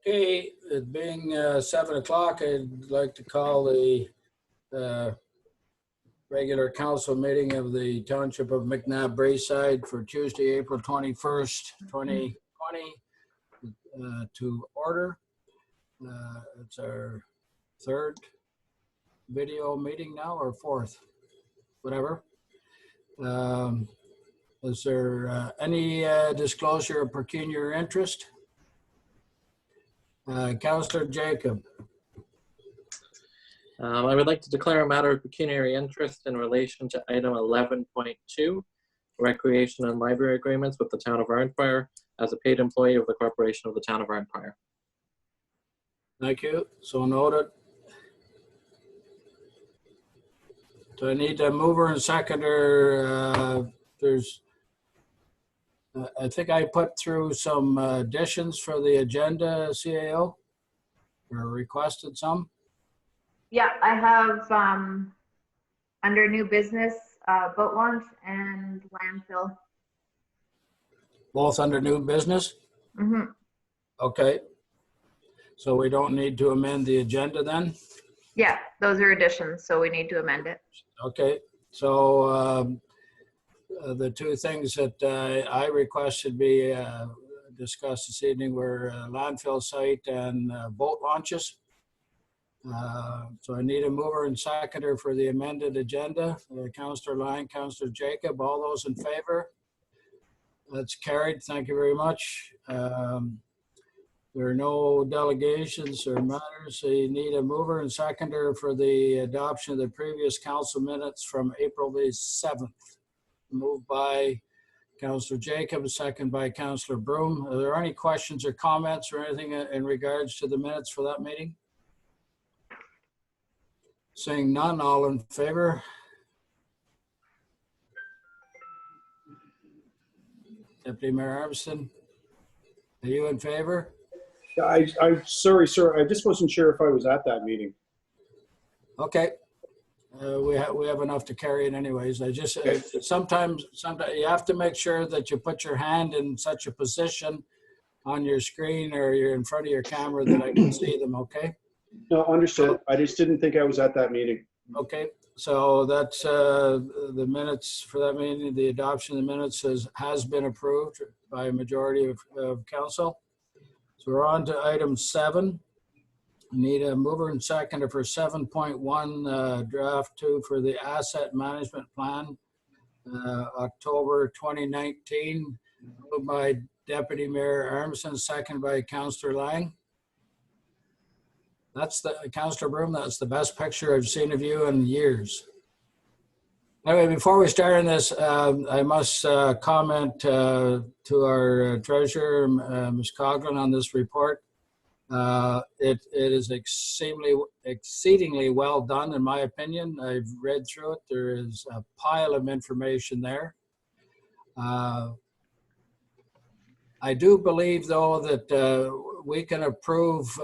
Okay, it being 7 o'clock, I'd like to call the regular council meeting of the Township of McNabb Braeside for Tuesday, April 21st, 2020 to order. It's our third video meeting now, or fourth, whatever. Is there any disclosure of pecuniary interest? Councillor Jacob. I would like to declare a matter of pecuniary interest in relation to item 11.2, recreation and library agreements with the town of Arnprior as a paid employee of the corporation of the town of Arnprior. Thank you. So noted. Do I need a mover and seconder? I think I put through some additions for the agenda, CAO, or requested some. Yeah, I have under new business, boat launch and landfill. Both under new business? Mm-hmm. Okay. So we don't need to amend the agenda then? Yeah, those are additions, so we need to amend it. Okay. So the two things that I requested be discussed this evening were landfill site and boat launches. So I need a mover and seconder for the amended agenda. Councillor Lang, Councillor Jacob, all those in favor? That's carried. Thank you very much. There are no delegations or matters. So you need a mover and seconder for the adoption of the previous council minutes from April the 7th. Moved by Councillor Jacob, second by Councillor Broom. Are there any questions or comments or anything in regards to the minutes for that meeting? Seeing none, all in favor? Deputy Mayor Armstrong, are you in favor? Yeah, I'm sorry, sir. I just wasn't sure if I was at that meeting. Okay. We have enough to carry it anyways. I just, sometimes you have to make sure that you put your hand in such a position on your screen or you're in front of your camera that I can see them, okay? No, understood. I just didn't think I was at that meeting. Okay, so that's the minutes for that meeting. The adoption of the minutes has been approved by a majority of council. So we're on to item 7. Need a mover and seconder for 7.1 draft 2 for the asset management plan, October 2019. Moved by Deputy Mayor Armstrong, second by Councillor Lang. That's the Councillor Broom. That's the best picture I've seen of you in years. Anyway, before we start on this, I must comment to our treasurer, Ms. Coughlin, on this report. It is exceedingly well done, in my opinion. I've read through it. There is a pile of information there. I do believe, though, that we can approve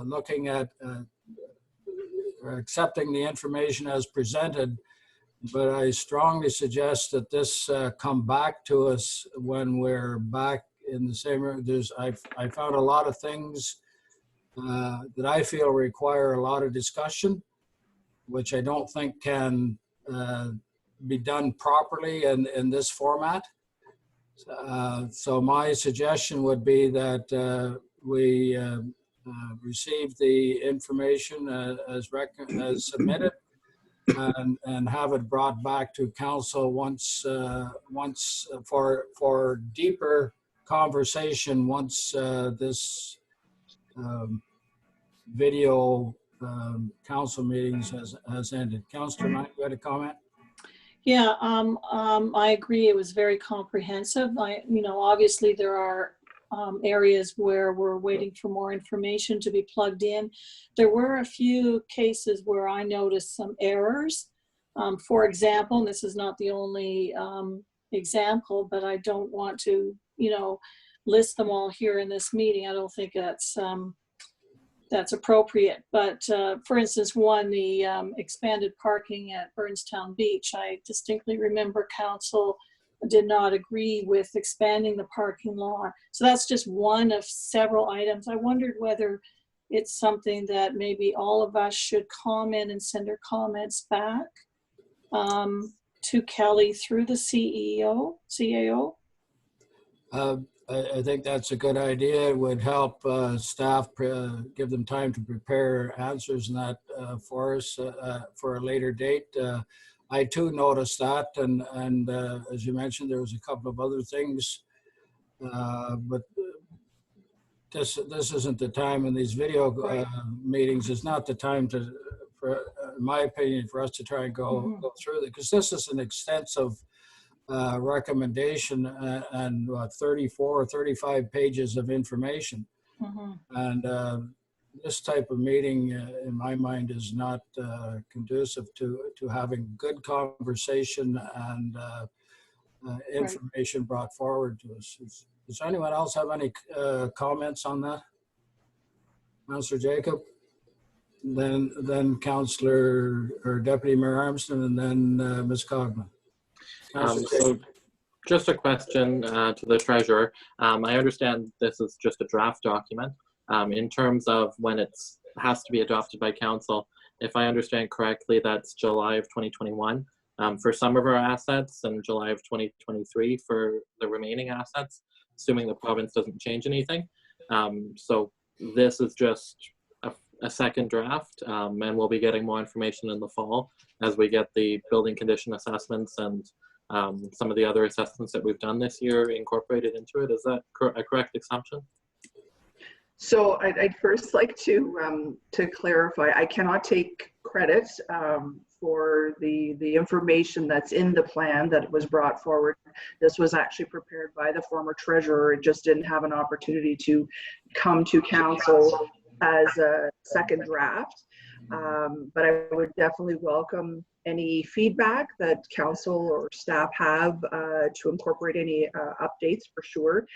looking at accepting the information as presented, but I strongly suggest that this come back to us when we're back in the same room. I found a lot of things that I feel require a lot of discussion, which I don't think can be done properly in this format. So my suggestion would be that we receive the information as submitted and have it brought back to council once for deeper conversation once this video council meetings has ended. Councillor Knight, you had a comment? Yeah, I agree. It was very comprehensive. Obviously there are areas where we're waiting for more information to be plugged in. There were a few cases where I noticed some errors. For example, and this is not the only example, but I don't want to, list them all here in this meeting. I don't think that's appropriate. But for instance, one, the expanded parking at Burnstown Beach. I distinctly remember council did not agree with expanding the parking lot. So that's just one of several items. I wondered whether it's something that maybe all of us should comment and send our comments back to Kelly through the CAO. I think that's a good idea. It would help staff give them time to prepare answers and that for us for a later date. I too noticed that, and as you mentioned, there was a couple of other things, but this isn't the time in these video meetings. It's not the time to, in my opinion, for us to try and go through it, because this is an extensive recommendation and 34 or 35 pages of information. And this type of meeting, in my mind, is not conducive to having good conversation and information brought forward to us. Does anyone else have any comments on that? Councillor Jacob? Then Councillor or Deputy Mayor Armstrong, and then Ms. Cogman. So just a question to the treasurer. I understand this is just a draft document. In terms of when it has to be adopted by council, if I understand correctly, that's July of 2021 for some of our assets and July of 2023 for the remaining assets, assuming the province doesn't change anything. So this is just a second draft, and we'll be getting more information in the fall as we get the building condition assessments and some of the other assessments that we've done this year incorporated into it. Is that a correct assumption? So I'd first like to clarify, I cannot take credit for the information that's in the plan that was brought forward. This was actually prepared by the former treasurer. It just didn't have an opportunity to come to council as a second draft. But I would definitely welcome any feedback that council or staff have to incorporate any updates for sure.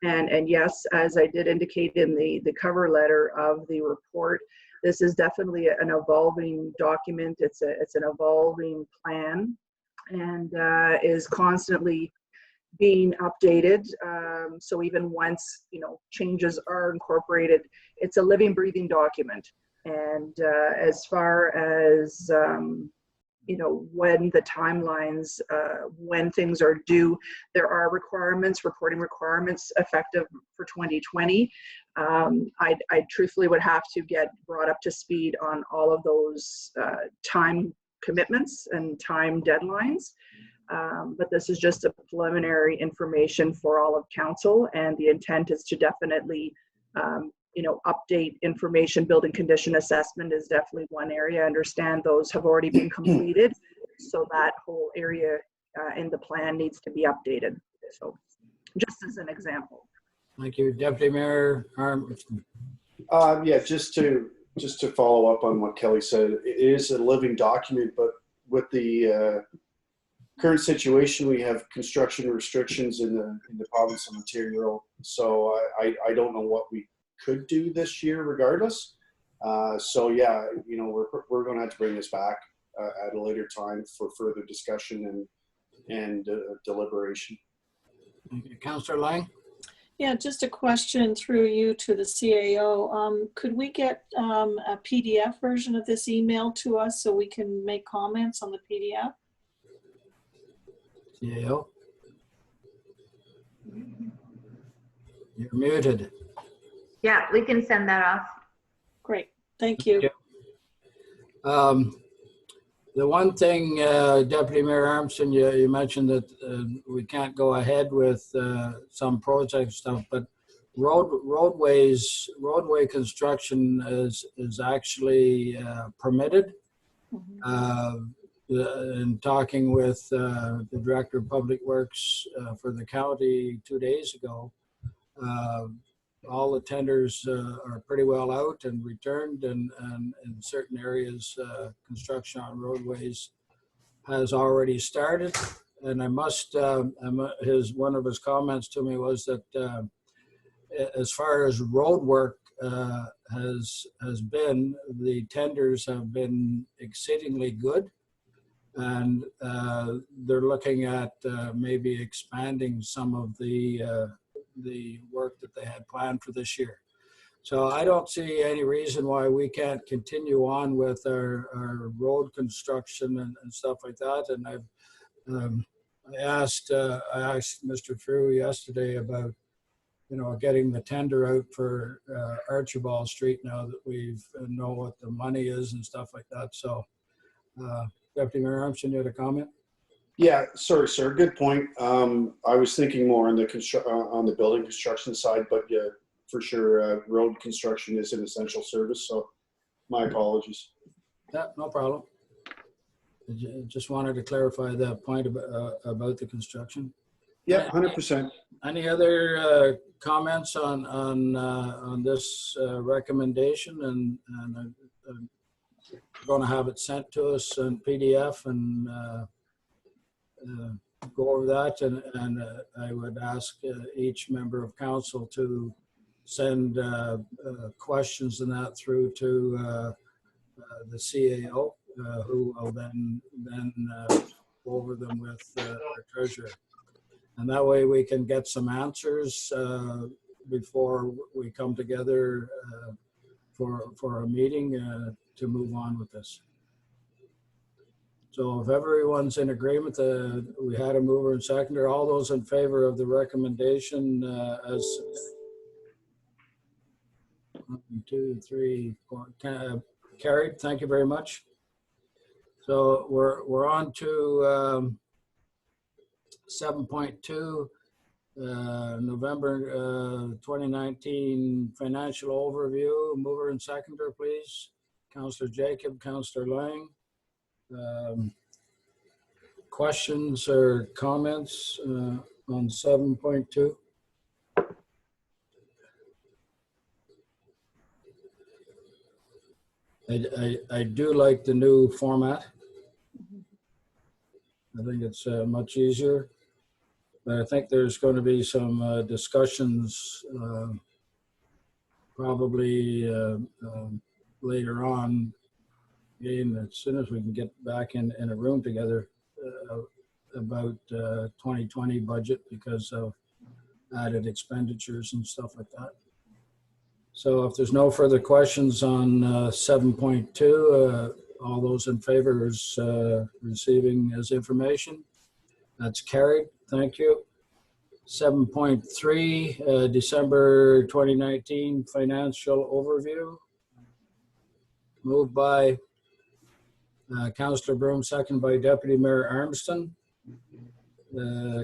And yes, as I did indicate in the cover letter of the report, this is definitely an evolving document. It's an evolving plan, and is constantly being updated. So even once changes are incorporated, it's a living, breathing document. And as far as when the timelines, when things are due, there are reporting requirements effective for 2020. I truthfully would have to get brought up to speed on all of those time commitments and time deadlines. But this is just a preliminary information for all of council, and the intent is to definitely update information. Building condition assessment is definitely one area. I understand those have already been completed, so that whole area in the plan needs to be updated. So just as an example. Thank you. Deputy Mayor Armstrong. Yeah, just to follow up on what Kelly said, it is a living document, but with the current situation, we have construction restrictions in the province of Ontario. So I don't know what we could do this year regardless. So yeah, we're going to have to bring this back at a later time for further discussion and deliberation. Thank you. Councillor Lang? Yeah, just a question through you to the CAO. Could we get a PDF version of this email to us so we can make comments on the PDF? CAO? You're muted. Yeah, we can send that off. Great, thank you. The one thing, Deputy Mayor Armstrong, you mentioned that we can't go ahead with some project stuff, but roadway construction is actually permitted. In talking with the Director of Public Works for the county 2 days ago, all the tenders are pretty well out and returned, and in certain areas, construction on roadways has already started. And I must, one of his comments to me was that as far as road work has been, the tenders have been exceedingly good. And they're looking at maybe expanding some of the work that they had planned for this year. So I don't see any reason why we can't continue on with our road construction and stuff like that. And I asked Mr. Frew yesterday about, getting the tender out for Archibald Street now that we know what the money is and stuff like that. So Deputy Mayor Armstrong, you had a comment? Yeah, sorry, sir. Good point. I was thinking more on the building construction side, but yeah, for sure, road construction is an essential service. So my apologies. Yeah, no problem. Just wanted to clarify that point about the construction. Yeah, 100%. Any other comments on this recommendation? And I'm going to have it sent to us in PDF and go over that. And I would ask each member of council to send questions and that through to the CAO, who will then go over them with our treasurer. And that way we can get some answers before we come together for a meeting to move on with this. So if everyone's in agreement, we had a mover and seconder, all those in favor of the recommendation as 1, 2, 3, 4, carried. Thank you very much. So we're on to 7.2, November 2019 financial overview. Mover and seconder, please. Councillor Jacob, Councillor Lang. Questions or comments on 7.2? I do like the new format. I think it's much easier. But I think there's going to be some discussions probably later on, again, as soon as we can get back in a room together about 2020 budget because of added expenditures and stuff like that. So if there's no further questions on 7.2, all those in favor is receiving as information. That's carried. Thank you. 7.3, December 2019 financial overview. Moved by Councillor Broome, second by Deputy Mayor Armstrong.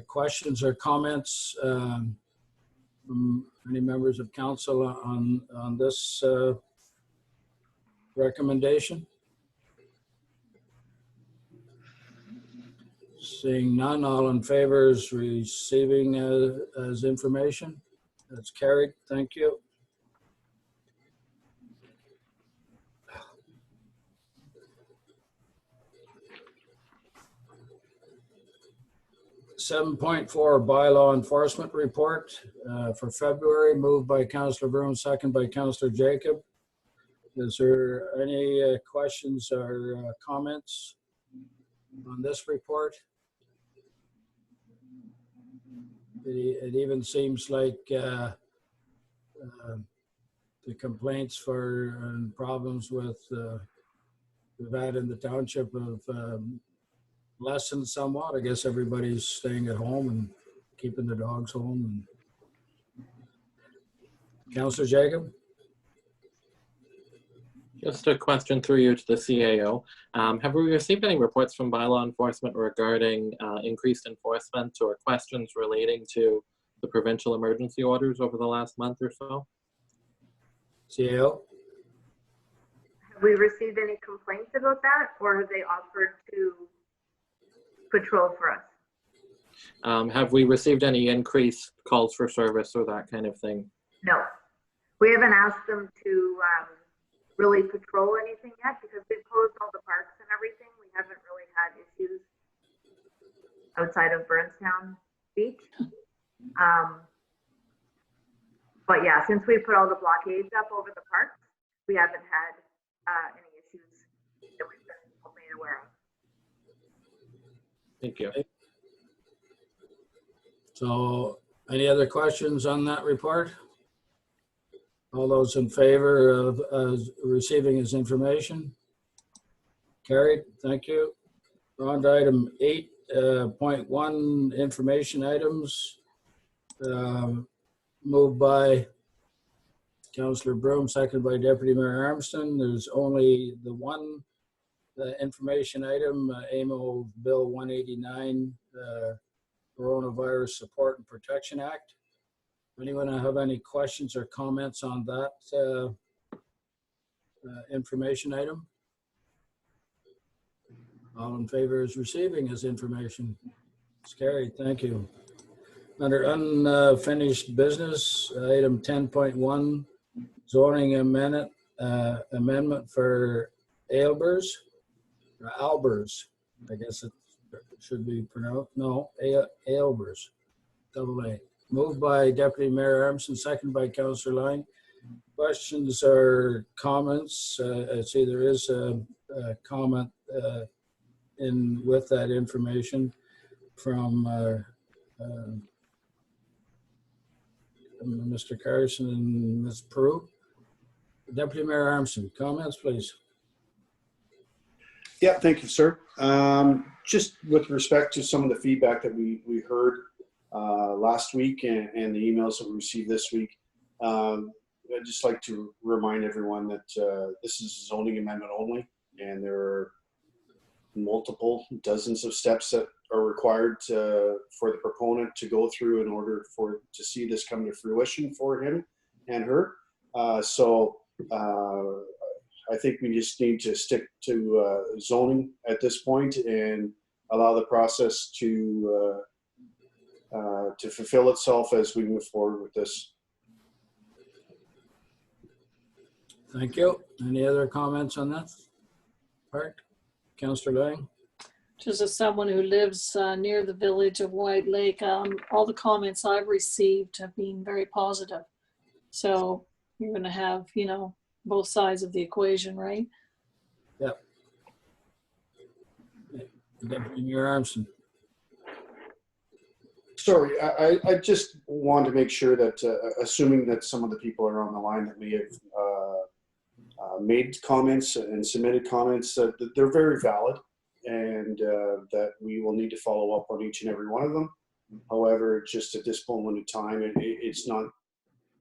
Questions or comments from any members of council on this recommendation? Seeing none, all in favor is receiving as information. That's carried. Thank you. .4 bylaw enforcement report for February, moved by Councillor Broome, second by Councillor Jacob. Is there any questions or comments on this report? It even seems like the complaints for and problems with we've had in the township have lessened somewhat. I guess everybody's staying at home and keeping the dogs home. Councillor Jacob? Just a question through you to the CAO. Have we received any reports from bylaw enforcement regarding increased enforcement or questions relating to the provincial emergency orders over the last month or so? CAO? Have we received any complaints about that, or have they offered to patrol for us? Have we received any increased calls for service or that kind of thing? No. We haven't asked them to really patrol anything yet because we've closed all the parks and everything. We haven't really had issues outside of Burnstown Beach. But yeah, since we put all the blockades up over the parks, we haven't had any issues that we've been made aware of. Thank you. So any other questions on that report? All those in favor of receiving his information? Carried, thank you. We're on to item 8.1, information items. Moved by Councillor Broom, seconded by Deputy Mayor Armstrong. There's only the one information item, AMO Bill 189, Coronavirus Support and Protection Act. Anyone have any questions or comments on that information item? All in favor is receiving his information. It's carried, thank you. Under unfinished business, item 10.1, zoning amendment for Albers, I guess it should be pronounced, no, Albers, double A. Moved by Deputy Mayor Armstrong, seconded by Councillor Lang. Questions or comments? I see there is a comment with that information from Mr. Carson and Ms. Peru. Deputy Mayor Armstrong, comments, please. Yeah, thank you, sir. Just with respect to some of the feedback that we heard last week and the emails that we received this week, I'd just like to remind everyone that this is a zoning amendment only, and there are multiple dozens of steps that are required for the proponent to go through in order to see this come to fruition for him and her. So I think we just need to stick to zoning at this point and allow the process to fulfill itself as we move forward with this. Thank you. Any other comments on that part? Councillor Lang? Just as someone who lives near the village of White Lake, all the comments I've received have been very positive. So you're going to have, you know, both sides of the equation, right? Yep. Deputy Mayor Armstrong. Sorry, I just want to make sure that, assuming that some of the people are on the line that may have made comments and submitted comments, that they're very valid, and that we will need to follow up on each and every one of them. However, just at this moment in time, it's not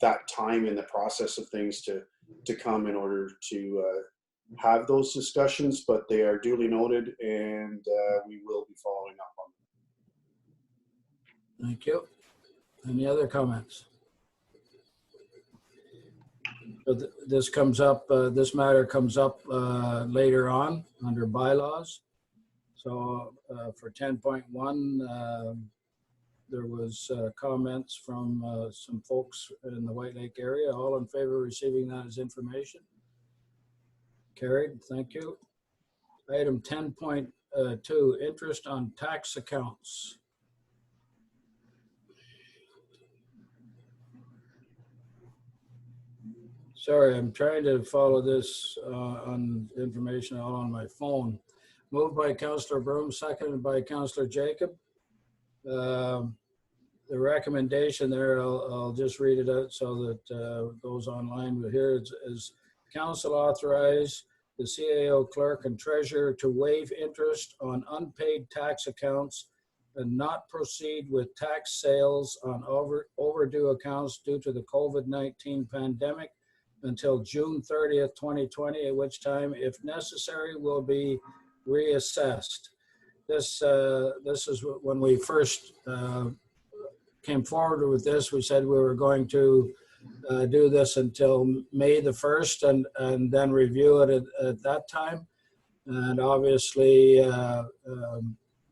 that time in the process of things to come in order to have those discussions, but they are duly noted, and we will be following up on them. Thank you. Any other comments? So this comes up, this matter comes up later on under bylaws. So for 10.1, there was comments from some folks in the White Lake area. All in favor of receiving that as information? Carried, thank you. Item 10.2, interest on tax accounts. Sorry, I'm trying to follow this on information all on my phone. Moved by Councillor Broom, seconded by Councillor Jacob. The recommendation there, I'll just read it out so that those online will hear it, is council authorize the CAO clerk and treasurer to waive interest on unpaid tax accounts and not proceed with tax sales on overdue accounts due to the COVID-19 pandemic until June 30th, 2020, at which time, if necessary, will be reassessed. This is when we first came forward with this. We said we were going to do this until May the 1st and then review it at that time. And obviously,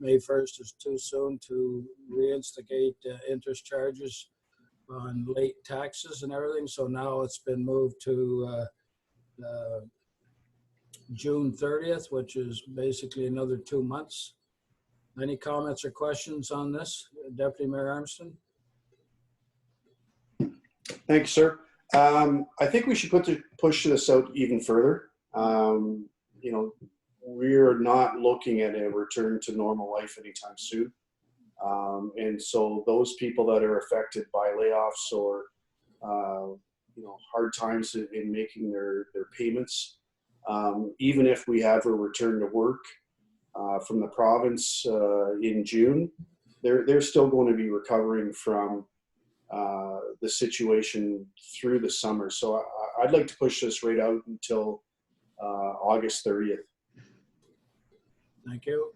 May 1st is too soon to reinstigate interest charges on late taxes and everything. So now it's been moved to June 30th, which is basically another 2 months. Any comments or questions on this, Deputy Mayor Armstrong? Thanks, sir. I think we should push this out even further. You know, we're not looking at a return to normal life anytime soon. And so those people that are affected by layoffs or hard times in making their payments, even if we have a return to work from the province in June, they're still going to be recovering from the situation through the summer. So I'd like to push this right out until August 30th. Thank you.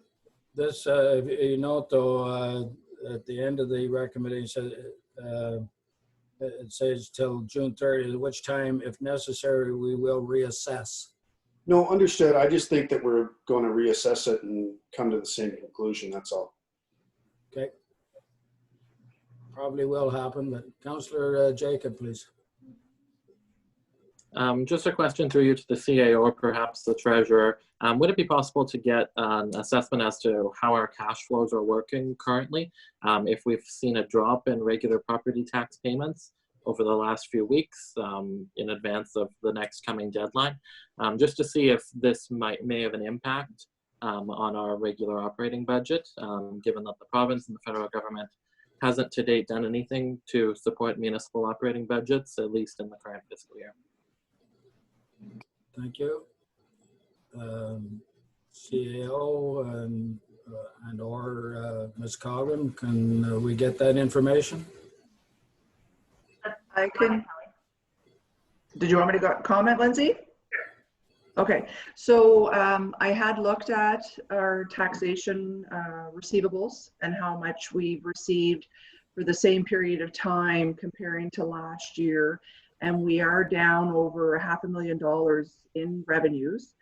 This, you note though, at the end of the recommendation, it says till June 30th, at which time, if necessary, we will reassess. No, understood. I just think that we're going to reassess it and come to the same conclusion. That's all. Okay. Probably will happen, but Councillor Jacob, please. Just a question through you to the CAO or perhaps the treasurer. Would it be possible to get an assessment as to how our cash flows are working currently? If we've seen a drop in regular property tax payments over the last few weeks in advance of the next coming deadline, just to see if this may have an impact on our regular operating budget, given that the province and the federal government hasn't to date done anything to support municipal operating budgets, at least in the current fiscal year. Thank you. CAO and or Ms. Cogan, can we get that information? I can. Did you want me to comment, Lindsay? Okay, so I had looked at our taxation receivables and how much we've received for the same period of time comparing to last year, and we are down over $500,000 in revenues.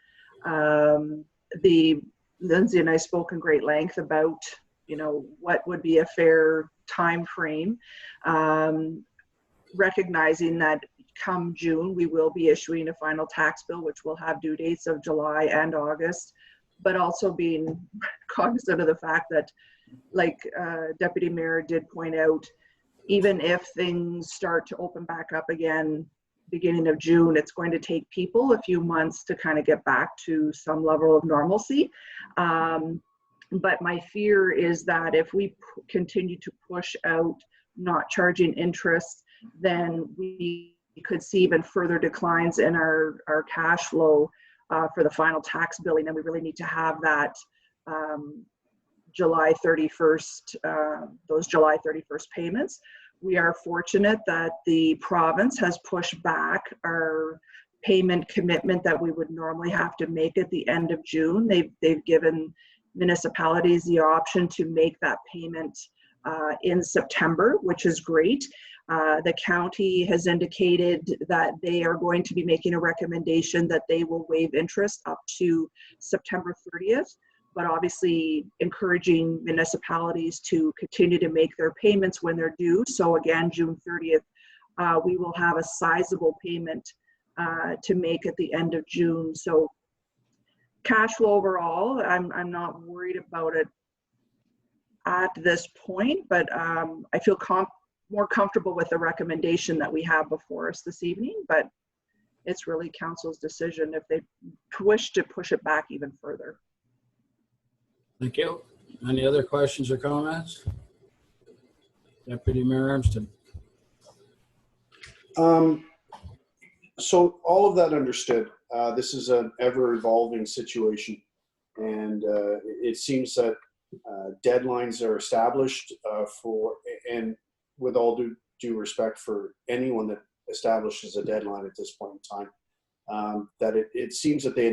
Lindsay and I spoke in great length about, what would be a fair time frame, recognizing that come June, we will be issuing a final tax bill, which will have due dates of July and August, but also being cognizant of the fact that, like Deputy Mayor did point out, even if things start to open back up again, beginning of June, it's going to take people a few months to kind of get back to some level of normalcy. But my fear is that if we continue to push out not charging interest, then we could see even further declines in our cash flow for the final tax billing, and we really need to have that July 31st, those July 31st payments. We are fortunate that the province has pushed back our payment commitment that we would normally have to make at the end of June. They've given municipalities the option to make that payment in September, which is great. The county has indicated that they are going to be making a recommendation that they will waive interest up to September 30th, but obviously encouraging municipalities to continue to make their payments when they're due. So again, June 30th, we will have a sizable payment to make at the end of June. So cash flow overall, I'm not worried about it at this point, but I feel more comfortable with the recommendation that we have before us this evening, but it's really council's decision if they wish to push it back even further. Thank you. Any other questions or comments? Deputy Mayor Armstrong. So all of that understood. This is an ever-evolving situation, and it seems that deadlines are established and with all due respect for anyone that establishes a deadline at this point in time, that it seems that they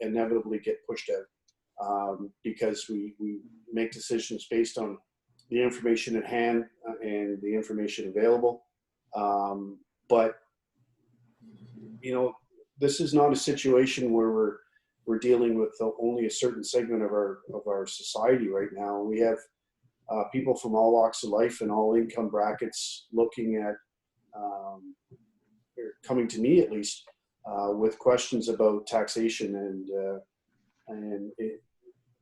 inevitably get pushed out because we make decisions based on the information at hand and the information available. But this is not a situation where we're dealing with only a certain segment of our society right now. We have people from all walks of life and all income brackets looking at, coming to me at least, with questions about taxation, and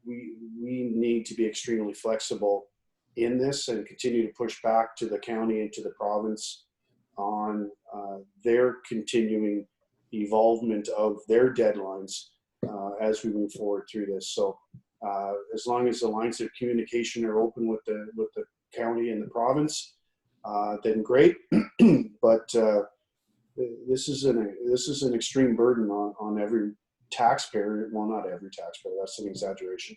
we need to be extremely flexible in this and continue to push back to the county and to the province on their continuing evolvement of their deadlines as we move forward through this. So as long as the lines of communication are open with the county and the province, then great. But this is an extreme burden on every taxpayer. Well, not every taxpayer, that's an exaggeration,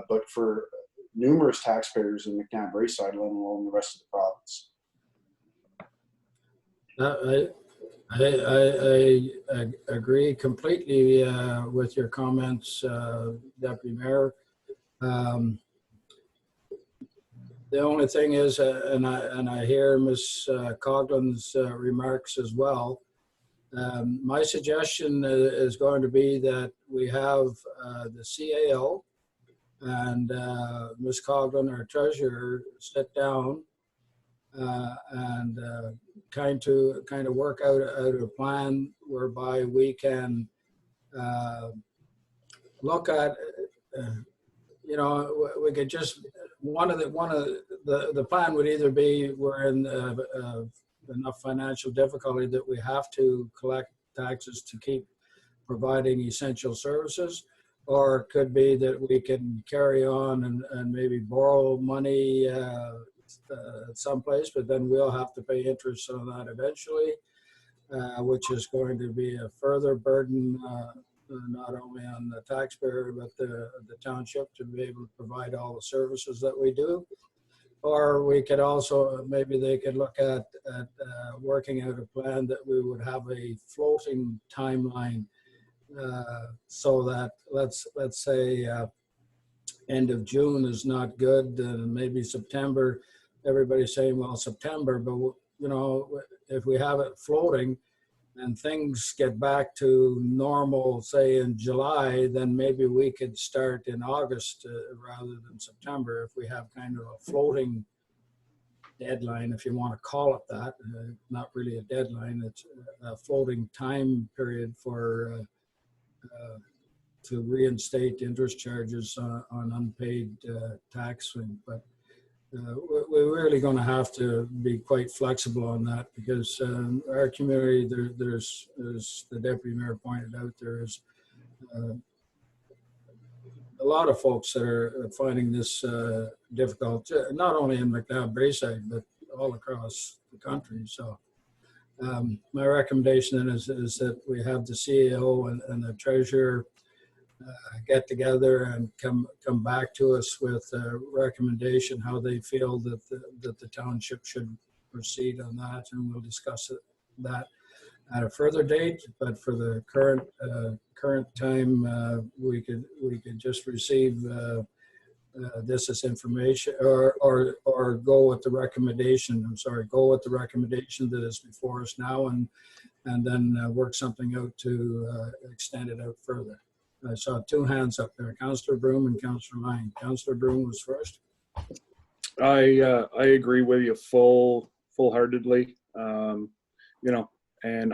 but for numerous taxpayers in McNabb Braeside, let alone the rest of the province. I agree completely with your comments, Deputy Mayor. The only thing is, and I hear Ms. Coughlin's remarks as well. My suggestion is going to be that we have the CAO and Ms. Coughlin, our treasurer, sit down and kind of work out a plan whereby we can look at, we could just, one of the plan would either be we're in enough financial difficulty that we have to collect taxes to keep providing essential services, or it could be that we can carry on and maybe borrow money someplace, but then we'll have to pay interest on that eventually, which is going to be a further burden not only on the taxpayer but the township to be able to provide all the services that we do. Or we could also, maybe they could look at working out a plan that we would have a floating timeline so that let's say end of June is not good, and maybe September. Everybody's saying, well, September, but if we have it floating and things get back to normal, say in July, then maybe we could start in August rather than September if we have kind of a floating deadline, if you want to call it that. Not really a deadline, it's a floating time period for to reinstate interest charges on unpaid tax. But we're really going to have to be quite flexible on that, because our community, there's, as the Deputy Mayor pointed out, there's a lot of folks that are finding this difficult, not only in McNabb Braeside, but all across the country. So my recommendation then is that we have the CEO and the treasurer get together and come back to us with a recommendation how they feel that the township should proceed on that, and we'll discuss that at a further date. But for the current time, we could just receive this as information, or go with the recommendation. Go with the recommendation that is before us now, and then work something out to extend it out further. I saw two hands up there, Councillor Broom and Councillor Lang. Councillor Broom was first. I agree with you full-heartedly. And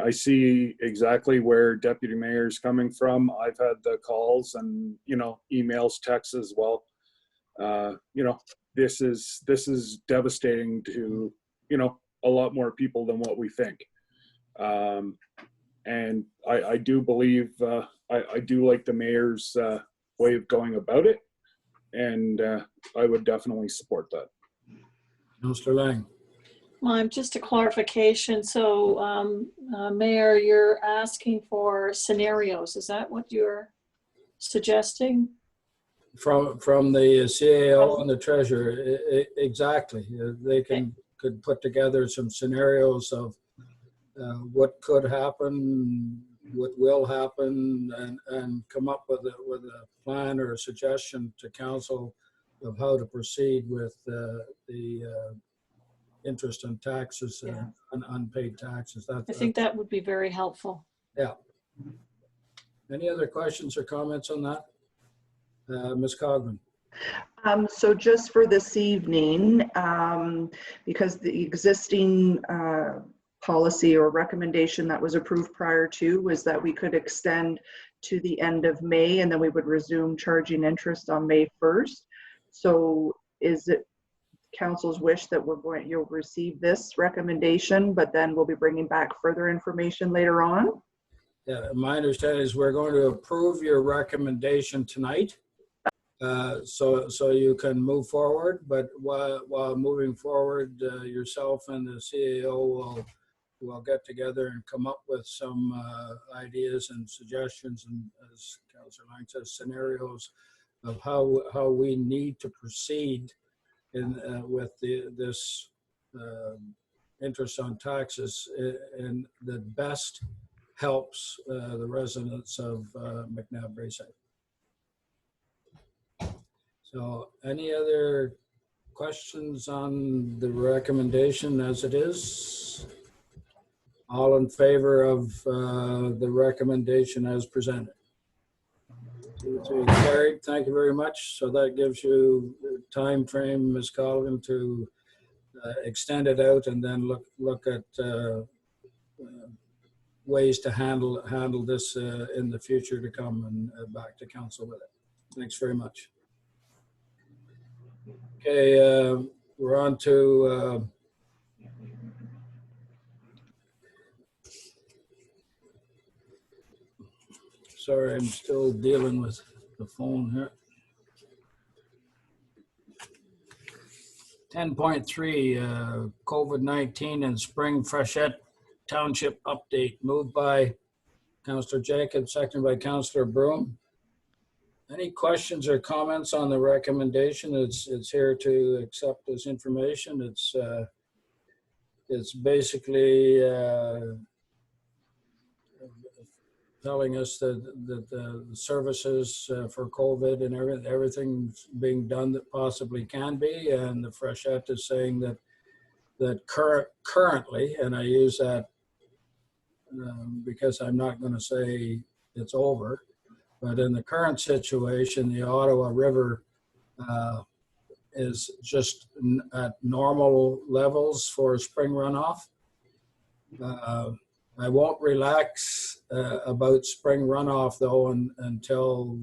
I see exactly where Deputy Mayor's coming from. I've had the calls and emails, texts as well. This is devastating to a lot more people than what we think. And I do believe I do like the mayor's way of going about it, and I would definitely support that. Councillor Lang. Just a clarification. So, Mayor, you're asking for scenarios. Is that what you're suggesting? From the CAO and the treasurer, exactly. They could put together some scenarios of what could happen, what will happen, and come up with a plan or a suggestion to council of how to proceed with the interest and taxes and unpaid taxes. I think that would be very helpful. Yeah. Any other questions or comments on that? Ms. Coughlin. So just for this evening, because the existing policy or recommendation that was approved prior to was that we could extend to the end of May, and then we would resume charging interest on May 1st. So is it council's wish that you'll receive this recommendation, but then we'll be bringing back further information later on? Yeah, my understanding is we're going to approve your recommendation tonight. So you can move forward, but while moving forward, yourself and the CAO will get together and come up with some ideas and suggestions, and as Councillor Lang says, scenarios of how we need to proceed in with this interest on taxes, and that best helps the residents of McNabb Braeside. So any other questions on the recommendation as it is? All in favor of the recommendation as presented? 2, 3, carried. Thank you very much. So that gives you time frame, Ms. Colvin, to extend it out and then look at ways to handle this in the future to come, and back to council with it. Thanks very much. Okay, we're on to sorry, I'm still dealing with the phone here. 10.3, COVID-19 and Spring Freshet Township update, moved by Councillor Jacobs, seconded by Councillor Broom. Any questions or comments on the recommendation? It's here to accept this information. It's basically telling us that the services for COVID and everything's being done that possibly can be, and the Freshet is saying that currently, and I use that because I'm not going to say it's over, but in the current situation, the Ottawa River is just at normal levels for spring runoff. I won't relax about spring runoff though until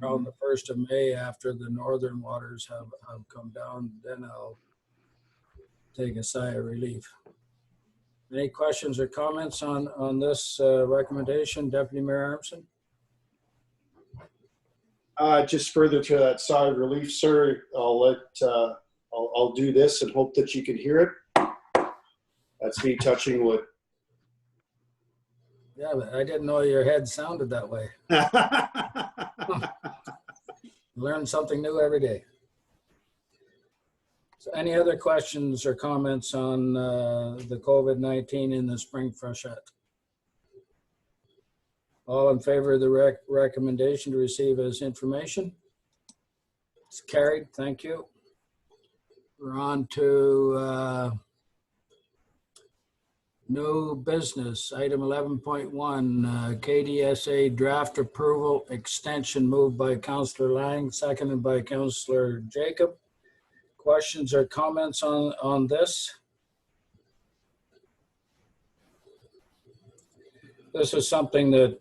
around the 1st of May, after the northern waters have come down. Then I'll take a sigh of relief. Any questions or comments on this recommendation, Deputy Mayor Armstrong? Just further to that sigh of relief, sir, I'll do this and hope that you can hear it. That's me touching wood. Yeah, but I didn't know your head sounded that way. Learn something new every day. So any other questions or comments on the COVID-19 in the Spring Freshet? All in favor of the recommendation to receive as information? It's carried. Thank you. We're on to new business. Item 11.1, KDSA draft approval extension, moved by Councillor Lang, seconded by Councillor Jacob. Questions or comments on this? This is something that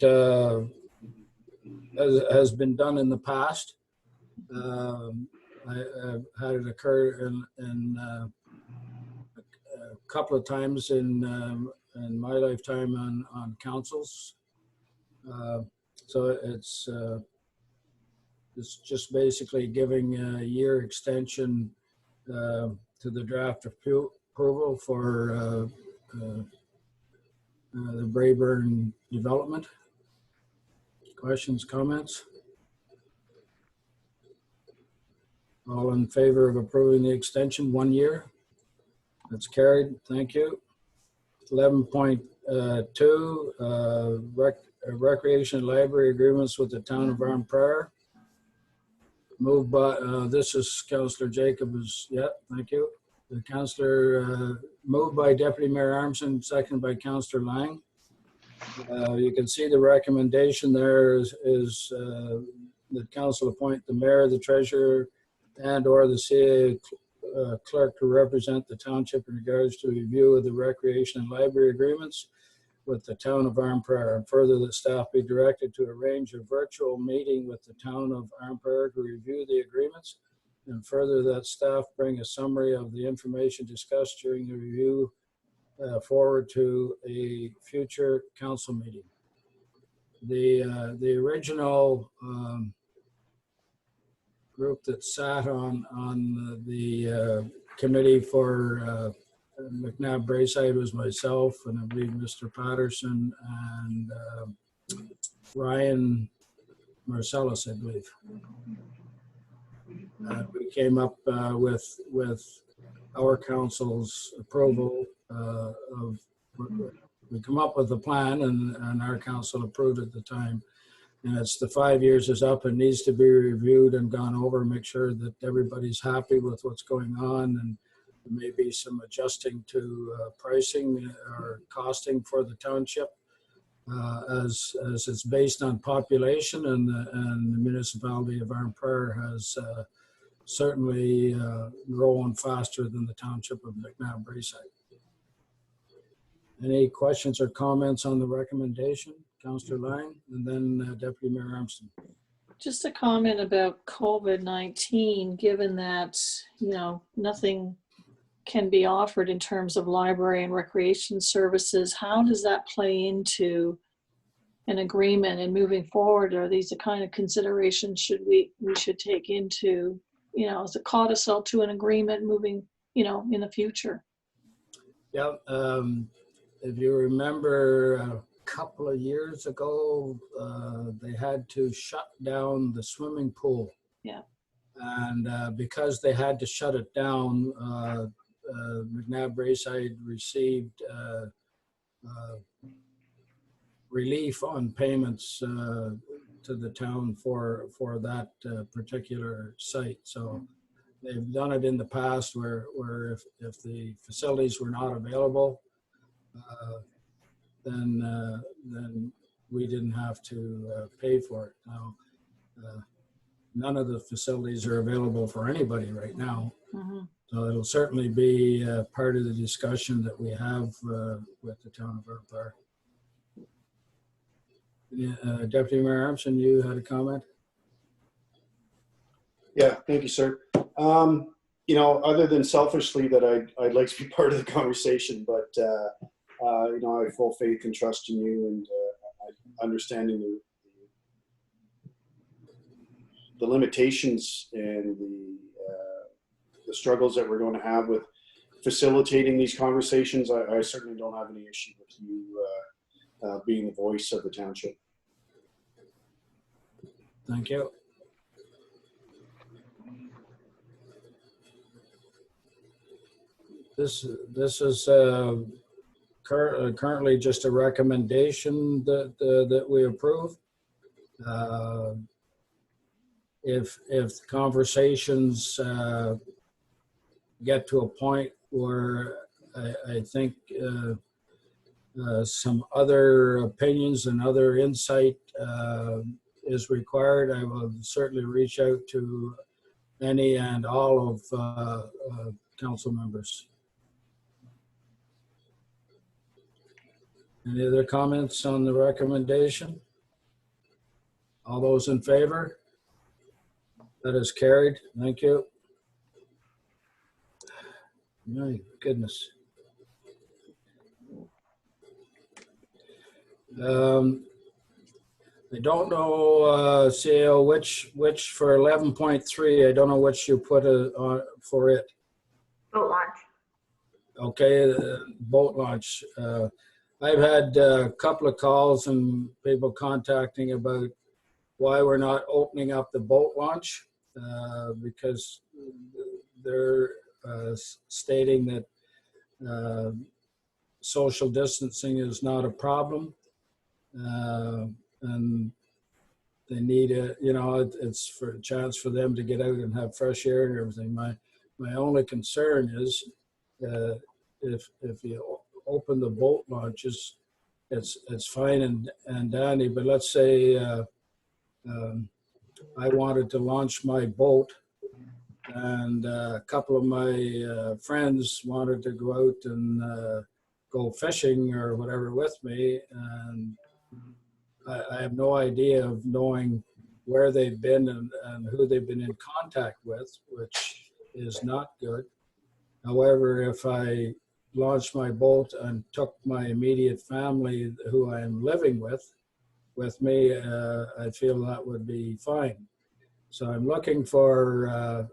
has been done in the past. I've had it occur in a couple of times in my lifetime on councils. So it's just basically giving a year extension to the draft approval for the Braeburn development. Questions, comments? All in favor of approving the extension 1 year? That's carried. Thank you. 11.2, recreation and library agreements with the town of Arm Prairie. Moved by, this is Councillor Jacobs. Yeah, thank you. The councillor, moved by Deputy Mayor Armstrong, seconded by Councillor Lang. You can see the recommendation there is that council appoint the mayor, the treasurer, and or the CA clerk to represent the township in regards to review of the recreation and library agreements with the town of Arm Prairie. And further, that staff be directed to arrange a virtual meeting with the town of Arm Prairie to review the agreements. And further, that staff bring a summary of the information discussed during the review forward to a future council meeting. the original group that sat on the committee for McNabb Braeside was myself, and I believe Mr. Patterson and Ryan Marcellus, I believe. We came up with our council's approval of, we come up with a plan, and our council approved at the time. And it's the 5 years is up and needs to be reviewed and gone over, make sure that everybody's happy with what's going on, and maybe some adjusting to pricing or costing for the township as it's based on population, and the municipality of Arnprior has certainly grown faster than the township of McNabb Braeside. Any questions or comments on the recommendation? Councillor Lang, and then Deputy Mayor Armstrong. Just a comment about COVID-19, given that, you know, nothing can be offered in terms of library and recreation services. How does that play into an agreement and moving forward? Are these the kind of considerations we should take into, you know, as a codicil to an agreement moving, you know, in the future? Yeah, if you remember a couple of years ago, they had to shut down the swimming pool. Yeah. And because they had to shut it down, McNabb Braeside received relief on payments to the town for that particular site. So they've done it in the past where if the facilities were not available, then we didn't have to pay for it. Now, none of the facilities are available for anybody right now. Mm-hmm. So it'll certainly be part of the discussion that we have with the town of Arnprior. Deputy Mayor Armstrong, you had a comment? Yeah, thank you, sir. You know, other than selfishly that I'd like to be part of the conversation, but you know, I have full faith and trust in you, and understanding the limitations and the struggles that we're going to have with facilitating these conversations. I certainly don't have any issue with you being the voice of the township. Thank you. This is currently just a recommendation that we approve. If conversations get to a point where I think some other opinions and other insight is required, I will certainly reach out to any and all of council members. Any other comments on the recommendation? All those in favor? That is carried. Thank you. My goodness. I don't know, CEO, which for 11.3, I don't know which you put on for it. Boat launch. Okay, boat launch. I've had a couple of calls and people contacting about why we're not opening up the boat launch because they're stating that social distancing is not a problem, and they need it's for a chance for them to get out and have fresh air and everything. My only concern is if you open the boat launches, it's fine and dandy, but let's say I wanted to launch my boat and a couple of my friends wanted to go out and go fishing or whatever with me, and I have no idea of knowing where they've been and who they've been in contact with, which is not good. However, if I launched my boat and took my immediate family who I'm living with with me, I feel that would be fine. So I'm looking for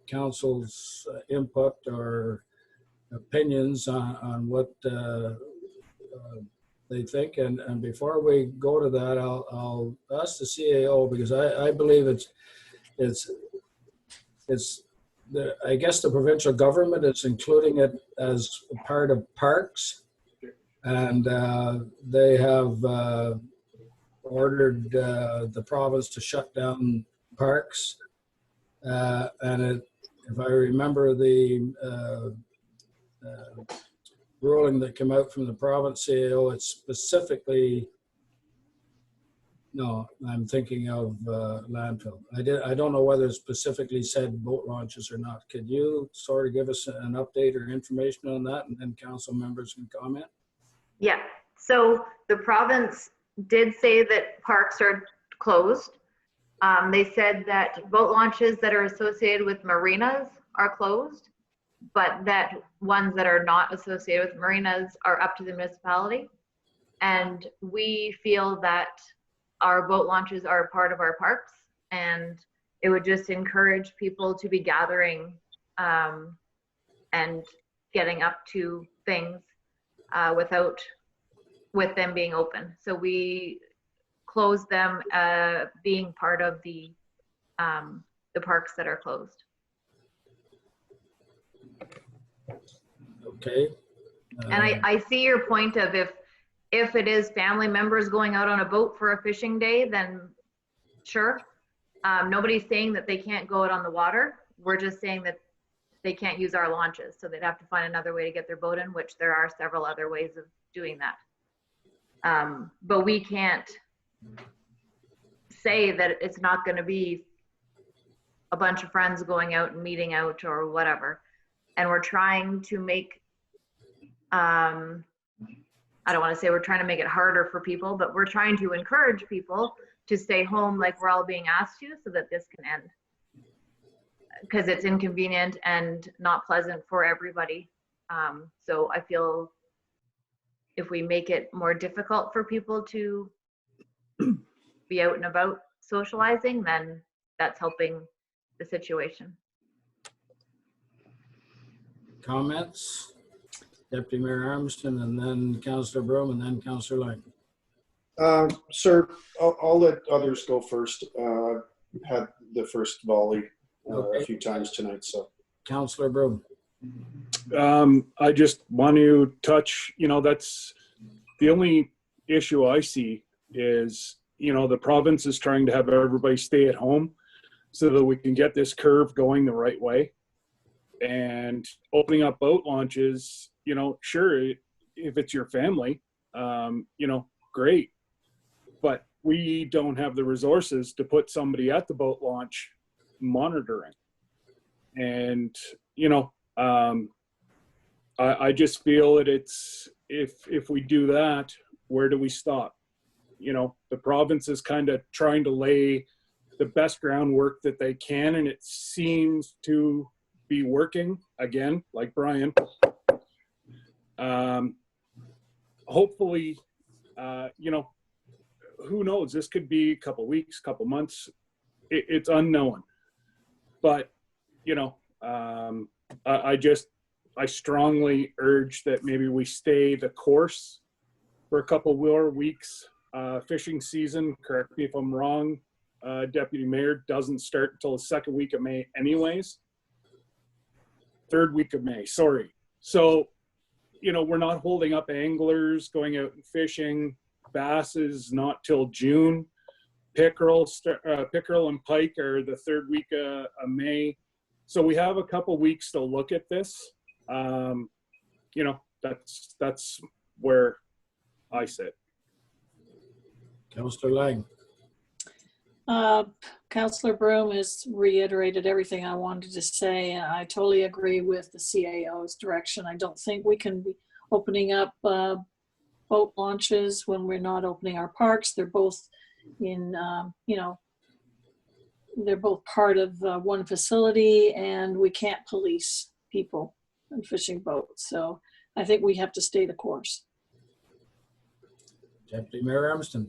council's input or opinions on what they think. And before we go to that, I'll ask the CAO, because I believe I guess the provincial government is including it as a part of parks, and they have ordered the province to shut down parks. And if I remember the ruling that came out from the province CAO, it's specifically, no, I'm thinking of landfill. I don't know whether it specifically said boat launches or not. Could you sort of give us an update or information on that, and then council members can comment? Yeah, so the province did say that parks are closed. They said that boat launches that are associated with marinas are closed, but that ones that are not associated with marinas are up to the municipality. And we feel that our boat launches are a part of our parks, and it would just encourage people to be gathering and getting up to things with them being open. So we close them being part of the parks that are closed. Okay. And I see your point of if it is family members going out on a boat for a fishing day, then sure. Nobody's saying that they can't go out on the water. We're just saying that they can't use our launches. So they'd have to find another way to get their boat in, which there are several other ways of doing that. But we can't say that it's not going to be a bunch of friends going out and meeting out or whatever. And we're trying to make, I don't want to say we're trying to make it harder for people, but we're trying to encourage people to stay home like we're all being asked to, so that this can end. Because it's inconvenient and not pleasant for everybody. So I feel if we make it more difficult for people to be out and about socializing, then that's helping the situation. Comments? Deputy Mayor Armstrong, and then Councillor Broom, and then Councillor Lang. Sir, I'll let others go first. Had the first volley a few times tonight, so. Councillor Broom. I just want to touch, that's the only issue I see is, the province is trying to have everybody stay at home so that we can get this curve going the right way. And opening up boat launches, sure, if it's your family, great. But we don't have the resources to put somebody at the boat launch monitoring. And, I just feel that it's, if we do that, where do we stop? The province is kind of trying to lay the best groundwork that they can, and it seems to be working again, like Brian. Hopefully, who knows? This could be a couple weeks, couple months. It's unknown. But, I strongly urge that maybe we stay the course for a couple more weeks. Fishing season, correct me if I'm wrong, Deputy Mayor, doesn't start until the second week of May anyways. Third week of May, sorry. So, we're not holding up anglers going out and fishing. Bass is not till June. Pickerel and pike are the third week of May. So we have a couple weeks to look at this. That's where I sit. Councillor Lang. Councillor Broom has reiterated everything I wanted to say. I totally agree with the CAO's direction. I don't think we can be opening up boat launches when we're not opening our parks. They're both in, they're both part of one facility, and we can't police people and fishing boats. So I think we have to stay the course. Deputy Mayor Armstrong.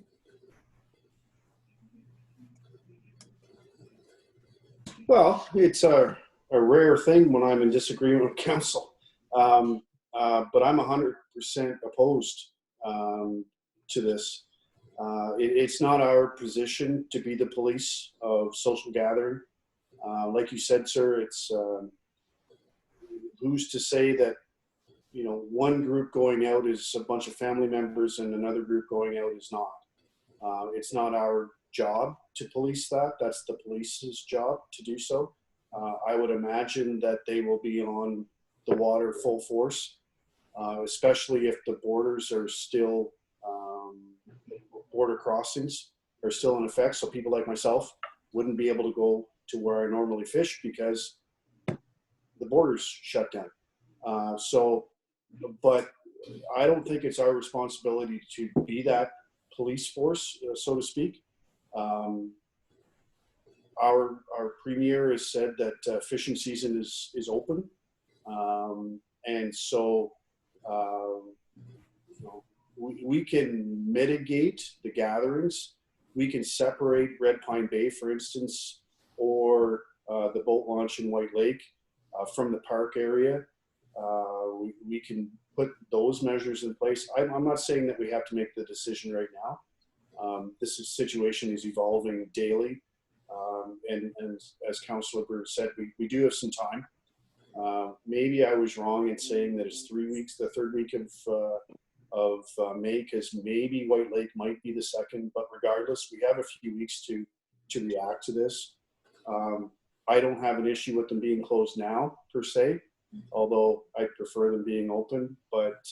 Well, it's a rare thing when I'm in disagreement with council. But I'm 100% opposed to this. It's not our position to be the police of social gathering. Like you said, sir, it's who's to say that, you know, one group going out is a bunch of family members and another group going out is not. It's not our job to police that. That's the police's job to do so. I would imagine that they will be on the water full force, especially if the borders are still, border crossings are still in effect. So people like myself wouldn't be able to go to where I normally fish because the border's shut down. But I don't think it's our responsibility to be that police force, so to speak. Our premier has said that fishing season is open, and so you know, we can mitigate the gatherings. We can separate Red Pine Bay, for instance, or the boat launch in White Lake from the park area. We can put those measures in place. I'm not saying that we have to make the decision right now. This situation is evolving daily. And as Councillor Bird said, we do have some time. Maybe I was wrong in saying that it's 3 weeks, the third week of May, because maybe White Lake might be the second, but regardless, we have a few weeks to react to this. I don't have an issue with them being closed now, per se, although I prefer them being open, but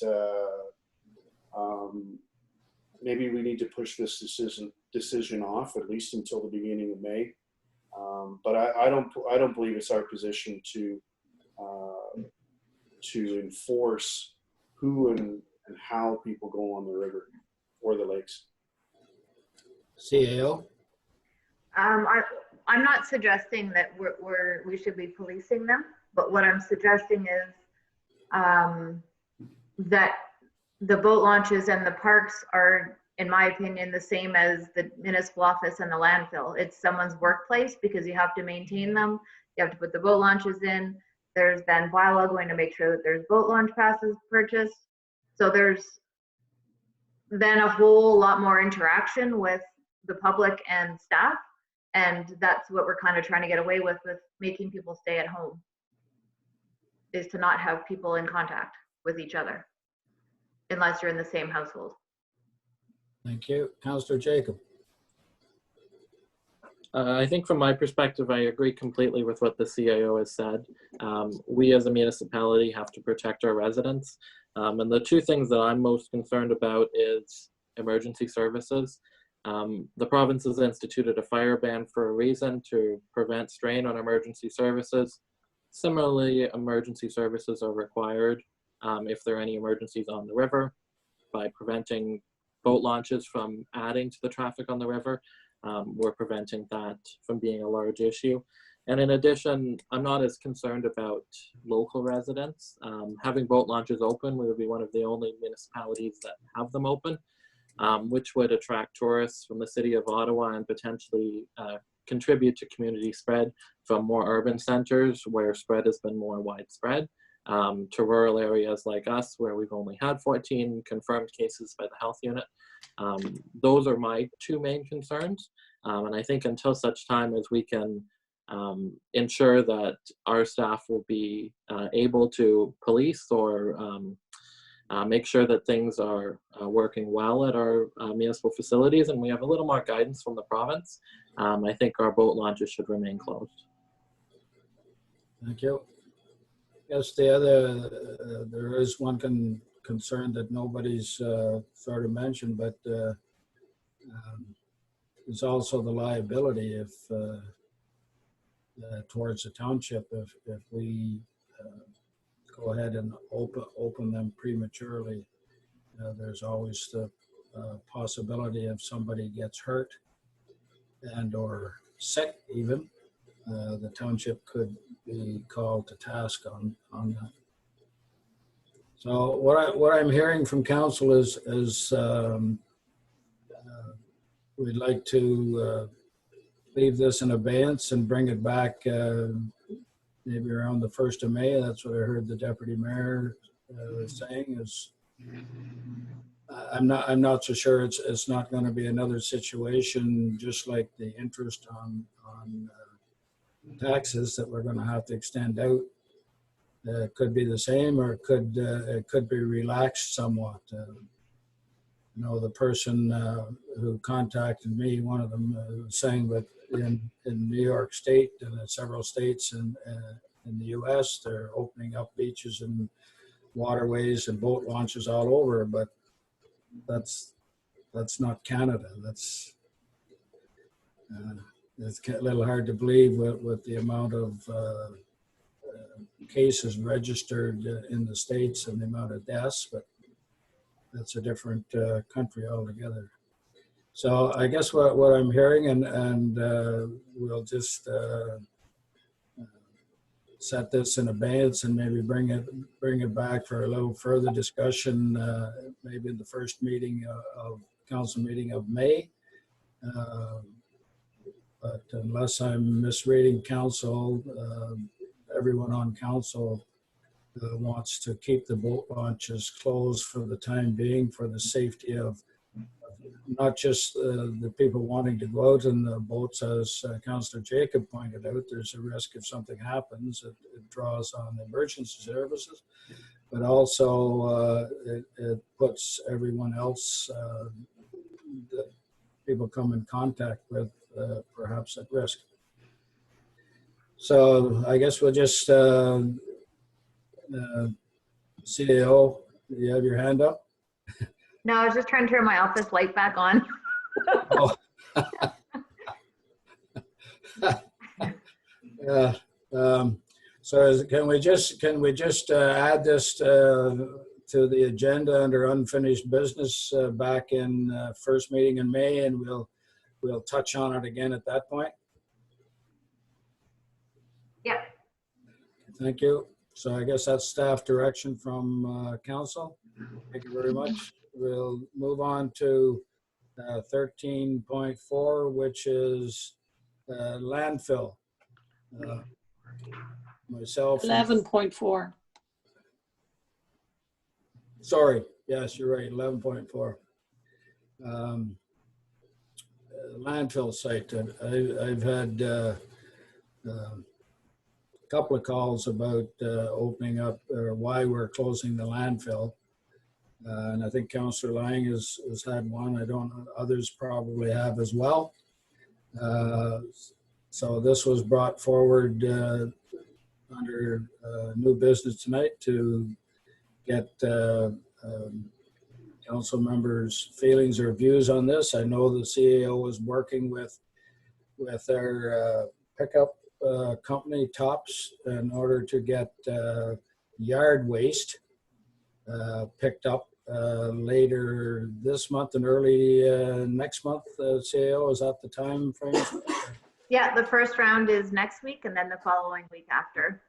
maybe we need to push this decision off at least until the beginning of May. But I don't believe it's our position to enforce who and how people go on the river or the lakes. CAO. I'm not suggesting that we should be policing them, but what I'm suggesting is that the boat launches and the parks are, in my opinion, the same as the municipal office and the landfill. It's someone's workplace because you have to maintain them. You have to put the boat launches in. There's then bylaw going to make sure that there's boat launch passes purchased. So there's then a whole lot more interaction with the public and staff. And that's what we're kind of trying to get away with making people stay at home, is to not have people in contact with each other unless you're in the same household. Thank you. Councillor Jacob. I think from my perspective, I agree completely with what the CAO has said. We as a municipality have to protect our residents. And the two things that I'm most concerned about is emergency services. The province has instituted a fire ban for a reason, to prevent strain on emergency services. Similarly, emergency services are required if there are any emergencies on the river, by preventing boat launches from adding to the traffic on the river. We're preventing that from being a large issue. And in addition, I'm not as concerned about local residents. Having boat launches open, we would be one of the only municipalities that have them open, which would attract tourists from the city of Ottawa and potentially contribute to community spread from more urban centers where spread has been more widespread, to rural areas like us where we've only had 14 confirmed cases by the health unit. Those are my two main concerns. And I think until such time as we can ensure that our staff will be able to police or make sure that things are working well at our municipal facilities, and we have a little more guidance from the province, I think our boat launches should remain closed. Thank you. Yes, the other, there is one concern that nobody's sort of mentioned, but there's also the liability if towards the township if we go ahead and open them prematurely. There's always the possibility if somebody gets hurt and or sick even, the township could be called to task on that. So what I'm hearing from council is we'd like to leave this in abeyance and bring it back maybe around the 1st of May. That's what I heard the deputy mayor saying. Is I'm not so sure it's not going to be another situation just like the interest on taxes that we're going to have to extend out. It could be the same, or it could be relaxed somewhat. You know, the person who contacted me, one of them was saying that in New York State and in several states in the U.S., they're opening up beaches and waterways and boat launches all over, but that's not Canada. It's a little hard to believe with the amount of cases registered in the States and the amount of deaths, but that's a different country altogether. So I guess what I'm hearing, and we'll just set this in abeyance and maybe bring it back for a little further discussion, maybe in the first meeting of council meeting of May. But unless I'm misreading council, everyone on council wants to keep the boat launches closed for the time being for the safety of not just the people wanting to go out in the boats, as Councillor Jacob pointed out. There's a risk if something happens, it draws on emergency services, but also it puts everyone else that people come in contact with perhaps at risk. So I guess we'll just, CAO, you have your hand up? No, I was just trying to turn my office light back on. Oh. Yeah. So can we just add this to the agenda under unfinished business back in first meeting in May, and we'll touch on it again at that point? Yeah. Thank you. So I guess that's staff direction from council. Thank you very much. We'll move on to 13.4, which is landfill. Myself. 11.4. Sorry. Yes, you're right. 11.4. Landfill site. I've had a couple of calls about opening up or why we're closing the landfill. And I think Councillor Lang has had one. I don't know, others probably have as well. So this was brought forward under new business tonight to get council members' feelings or views on this. I know the CAO is working with their pickup company, Tops, in order to get yard waste picked up later this month and early next month. CAO, is that the time frame? Yeah, the first round is next week and then the following week after.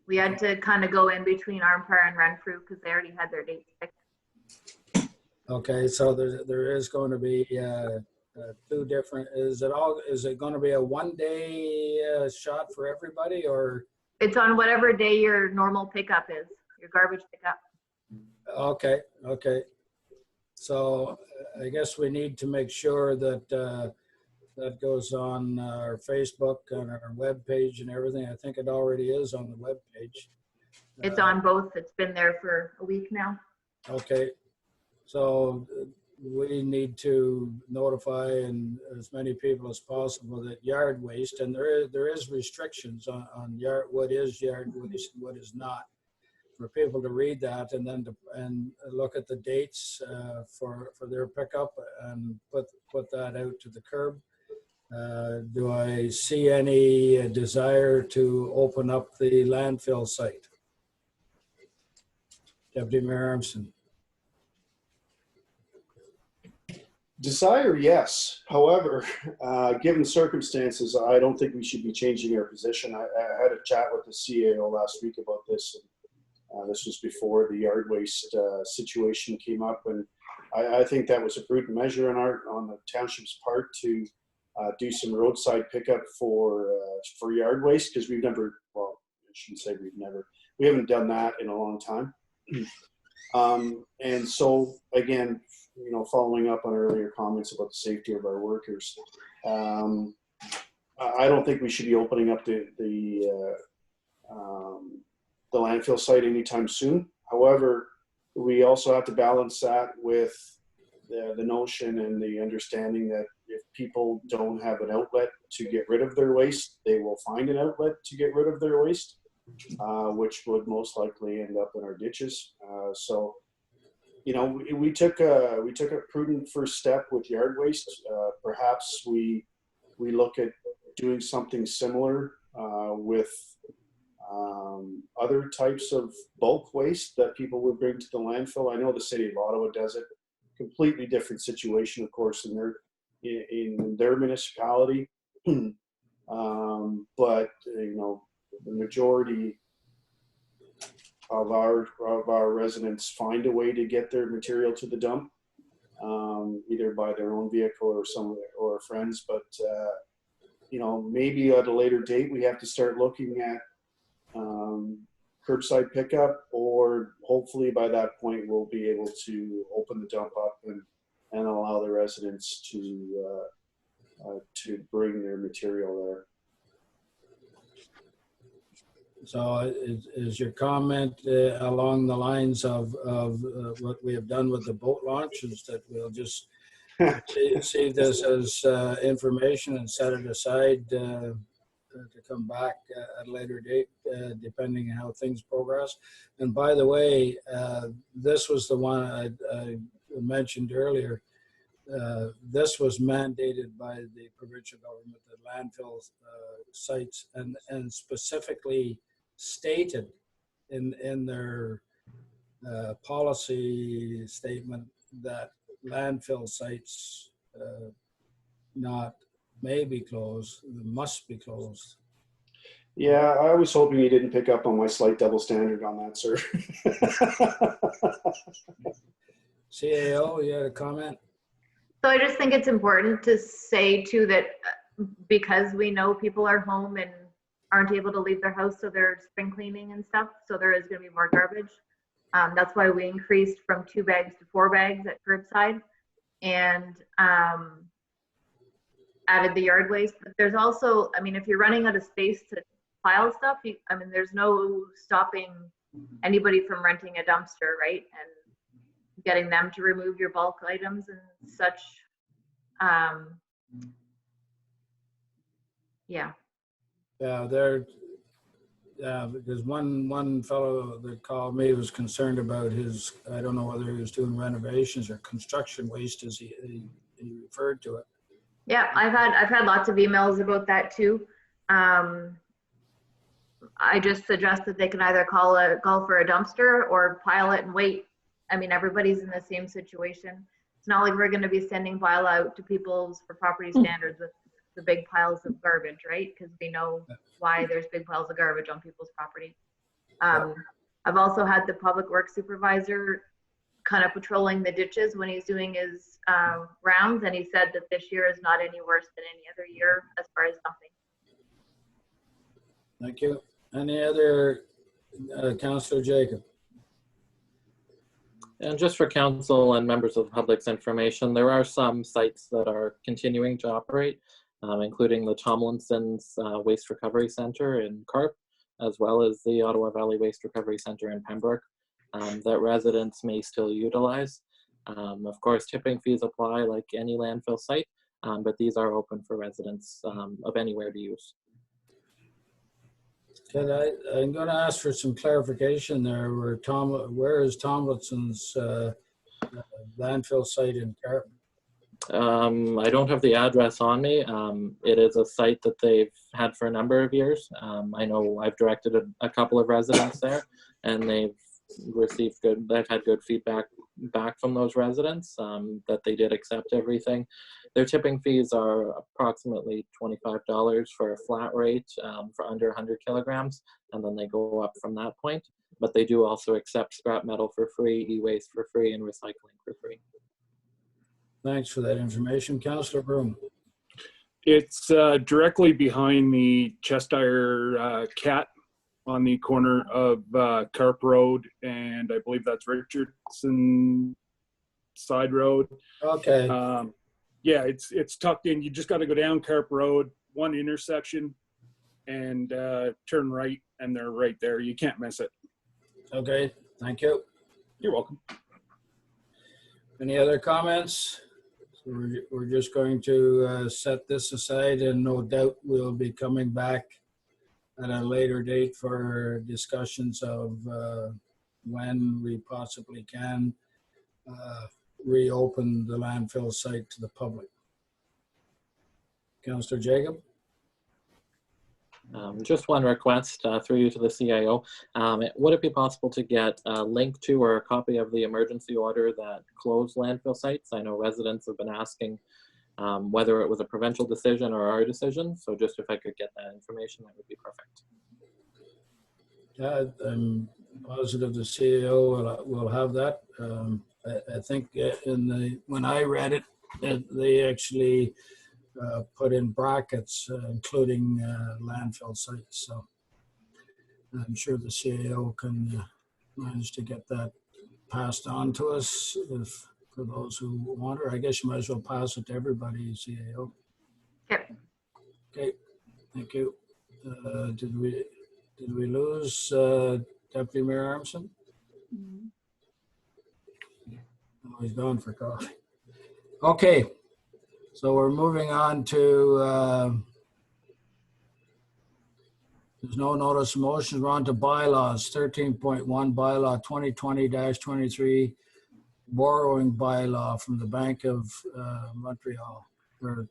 We had to kind of go in between Armpire and Renfrew because they already had their dates picked. Okay, so there is going to be two different, is it going to be a one-day shot for everybody, or? It's on whatever day your normal pickup is, your garbage pickup. Okay. So I guess we need to make sure that that goes on our Facebook and our webpage and everything. I think it already is on the webpage. It's on both. It's been there for a week now. Okay. So we need to notify as many people as possible that yard waste, and there is restrictions on yard, what is yard waste and what is not, for people to read that and then and look at the dates for their pickup and put that out to the curb. Do I see any desire to open up the landfill site? Deputy Mayor Armstrong. Desire, yes. However, given circumstances, I don't think we should be changing our position. I had a chat with the CAO last week about this. This was before the yard waste situation came up, and I think that was a prudent measure on the township's part to do some roadside pickup for yard waste, because we've never, well, I shouldn't say we haven't done that in a long time. And so again, you know, following up on earlier comments about the safety of our workers, I don't think we should be opening up the landfill site anytime soon. However, we also have to balance that with the notion and the understanding that if people don't have an outlet to get rid of their waste, they will find an outlet to get rid of their waste, which would most likely end up in our ditches. So, you know, we took a prudent first step with yard waste. Perhaps we look at doing something similar with other types of bulk waste that people would bring to the landfill. I know the city of Ottawa does it. Completely different situation, of course, in their municipality. But you know, the majority of our residents find a way to get their material to the dump, either by their own vehicle or friends. But you know, maybe at a later date we have to start looking at curbside pickup, or hopefully by that point we'll be able to open the dump up and allow the residents to bring their material there. So is your comment along the lines of what we have done with the boat launch, is that we'll just see this as information and set it aside to come back at a later date, depending on how things progress? And by the way, this was the one I mentioned earlier. This was mandated by the provincial government, that landfill sites, and specifically stated in their policy statement that landfill sites not may be closed, must be closed. Yeah, I was hoping you didn't pick up on my slight double standard on that, sir. CAO, you had a comment? So I just think it's important to say too that because we know people are home and aren't able to leave their house, so they're spring cleaning and stuff, so there is going to be more garbage. That's why we increased from 2 bags to 4 bags at curbside, and added the yard waste. But there's also, I mean, if you're running out of space to pile stuff, I mean, there's no stopping anybody from renting a dumpster, right? And getting them to remove your bulk items and such. Yeah. Yeah, because one fellow that called me was concerned about his, I don't know whether he was doing renovations or construction waste, as he referred to it. Yeah, I've had lots of emails about that too. I just suggest that they can either call for a dumpster or pile it and wait. I mean, everybody's in the same situation. It's not like we're going to be sending pile out to people's for property standards with the big piles of garbage, right? Because we know why there's big piles of garbage on people's property. I've also had the public works supervisor kind of patrolling the ditches when he's doing his rounds, and he said that this year is not any worse than any other year as far as dumping. Thank you. Any other, Councillor Jacob? And just for council and members of the public's information, there are some sites that are continuing to operate, including the Tomlinson's Waste Recovery Center in Carp, as well as the Ottawa Valley Waste Recovery Center in Pembroke, that residents may still utilize. Of course, tipping fees apply like any landfill site, but these are open for residents of anywhere to use. I'm going to ask for some clarification there. Where is Tomlinson's landfill site in Carp? I don't have the address on me. It is a site that they've had for a number of years. I know I've directed a couple of residents there, and they've had good feedback back from those residents, that they did accept everything. Their tipping fees are approximately $25 for a flat rate for under 100 kilograms, and then they go up from that point. But they do also accept scrap metal for free, e-waste for free, and recycling for free. Thanks for that information. Councillor Broom. It's directly behind the Cheshire Cat on the corner of Carp Road, and I believe that's Richardson Side Road. Okay, Yeah, it's tucked in. You just got to go down Carp Road, one intersection, and turn right, and they're right there. You can't miss it. okay, thank you. You're welcome. Any other comments? So we're just going to set this aside, and no doubt we'll be coming back at a later date for discussions of when we possibly can reopen the landfill site to the public. Councillor Jacob? Just one request through you to the CIO. Would it be possible to get a link to or a copy of the emergency order that closed landfill sites? I know residents have been asking whether it was a provincial decision or our decision. So just if I could get that information, that would be perfect. I'm positive the CEO will have that. I think when I read it, they actually put in brackets, including landfill sites. So I'm sure the CAO can manage to get that passed on to us for those who want it. I guess you might as well pass it to everybody, CAO. Yep. Okay, thank you. Did we lose Deputy Mayor Armstrong? Oh, he's gone for coffee. Okay. So we're moving on to, there's no notice of motion. We're on to bylaws, 13.1 bylaw 2020-23, borrowing bylaw from the Bank of Montreal, or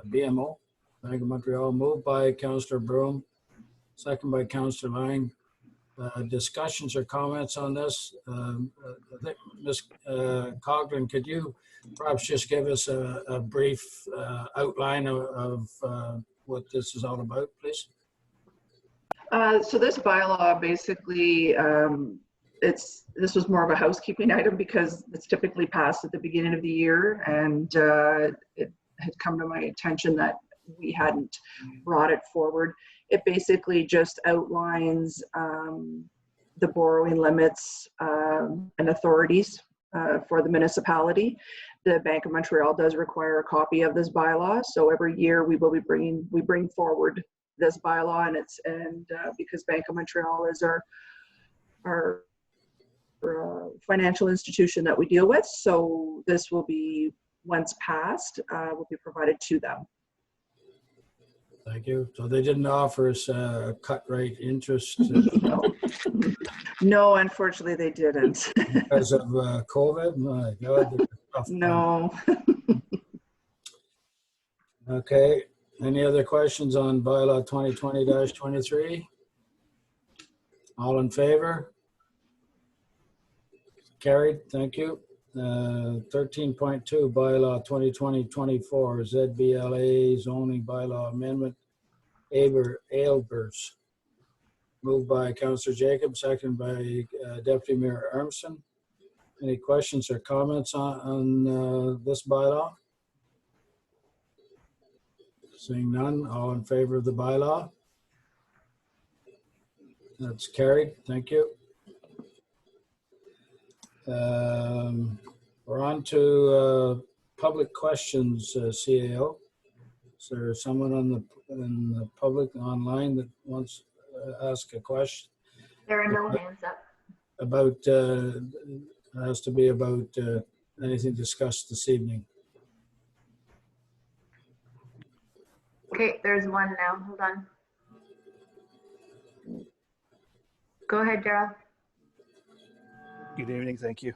BMO, Bank of Montreal, moved by Councillor Broom, second by Councillor Lang. Discussions or comments on this? I think Ms. Cogden, could you perhaps just give us a brief outline of what this is all about, please? So this bylaw basically, this was more of a housekeeping item because it's typically passed at the beginning of the year, and it had come to my attention that we hadn't brought it forward. It basically just outlines the borrowing limits and authorities for the municipality. The Bank of Montreal does require a copy of this bylaw, so every year we bring forward this bylaw, and because Bank of Montreal is our financial institution that we deal with, so this will be, once passed, will be provided to them. Thank you. So they didn't offer us a cut rate interest No, unfortunately they didn't. because of COVID? My God. No. Okay. Any other questions on bylaw 2020-23? All in favor? Carried. Thank you. 13.2 bylaw 2020-24 ZBLA zoning bylaw amendment. Ailbers. Moved by Councillor Jacob, second by Deputy Mayor Armstrong. Any questions or comments on this bylaw? Seeing none, all in favor of the bylaw? That's carried. Thank you. We're on to public questions, CAO. Is there someone in the public online that wants to ask a question? There are no hands up. About, has to be about anything discussed this evening. Okay, there's one now. Hold on. Go ahead, Daryl. Good evening, thank you.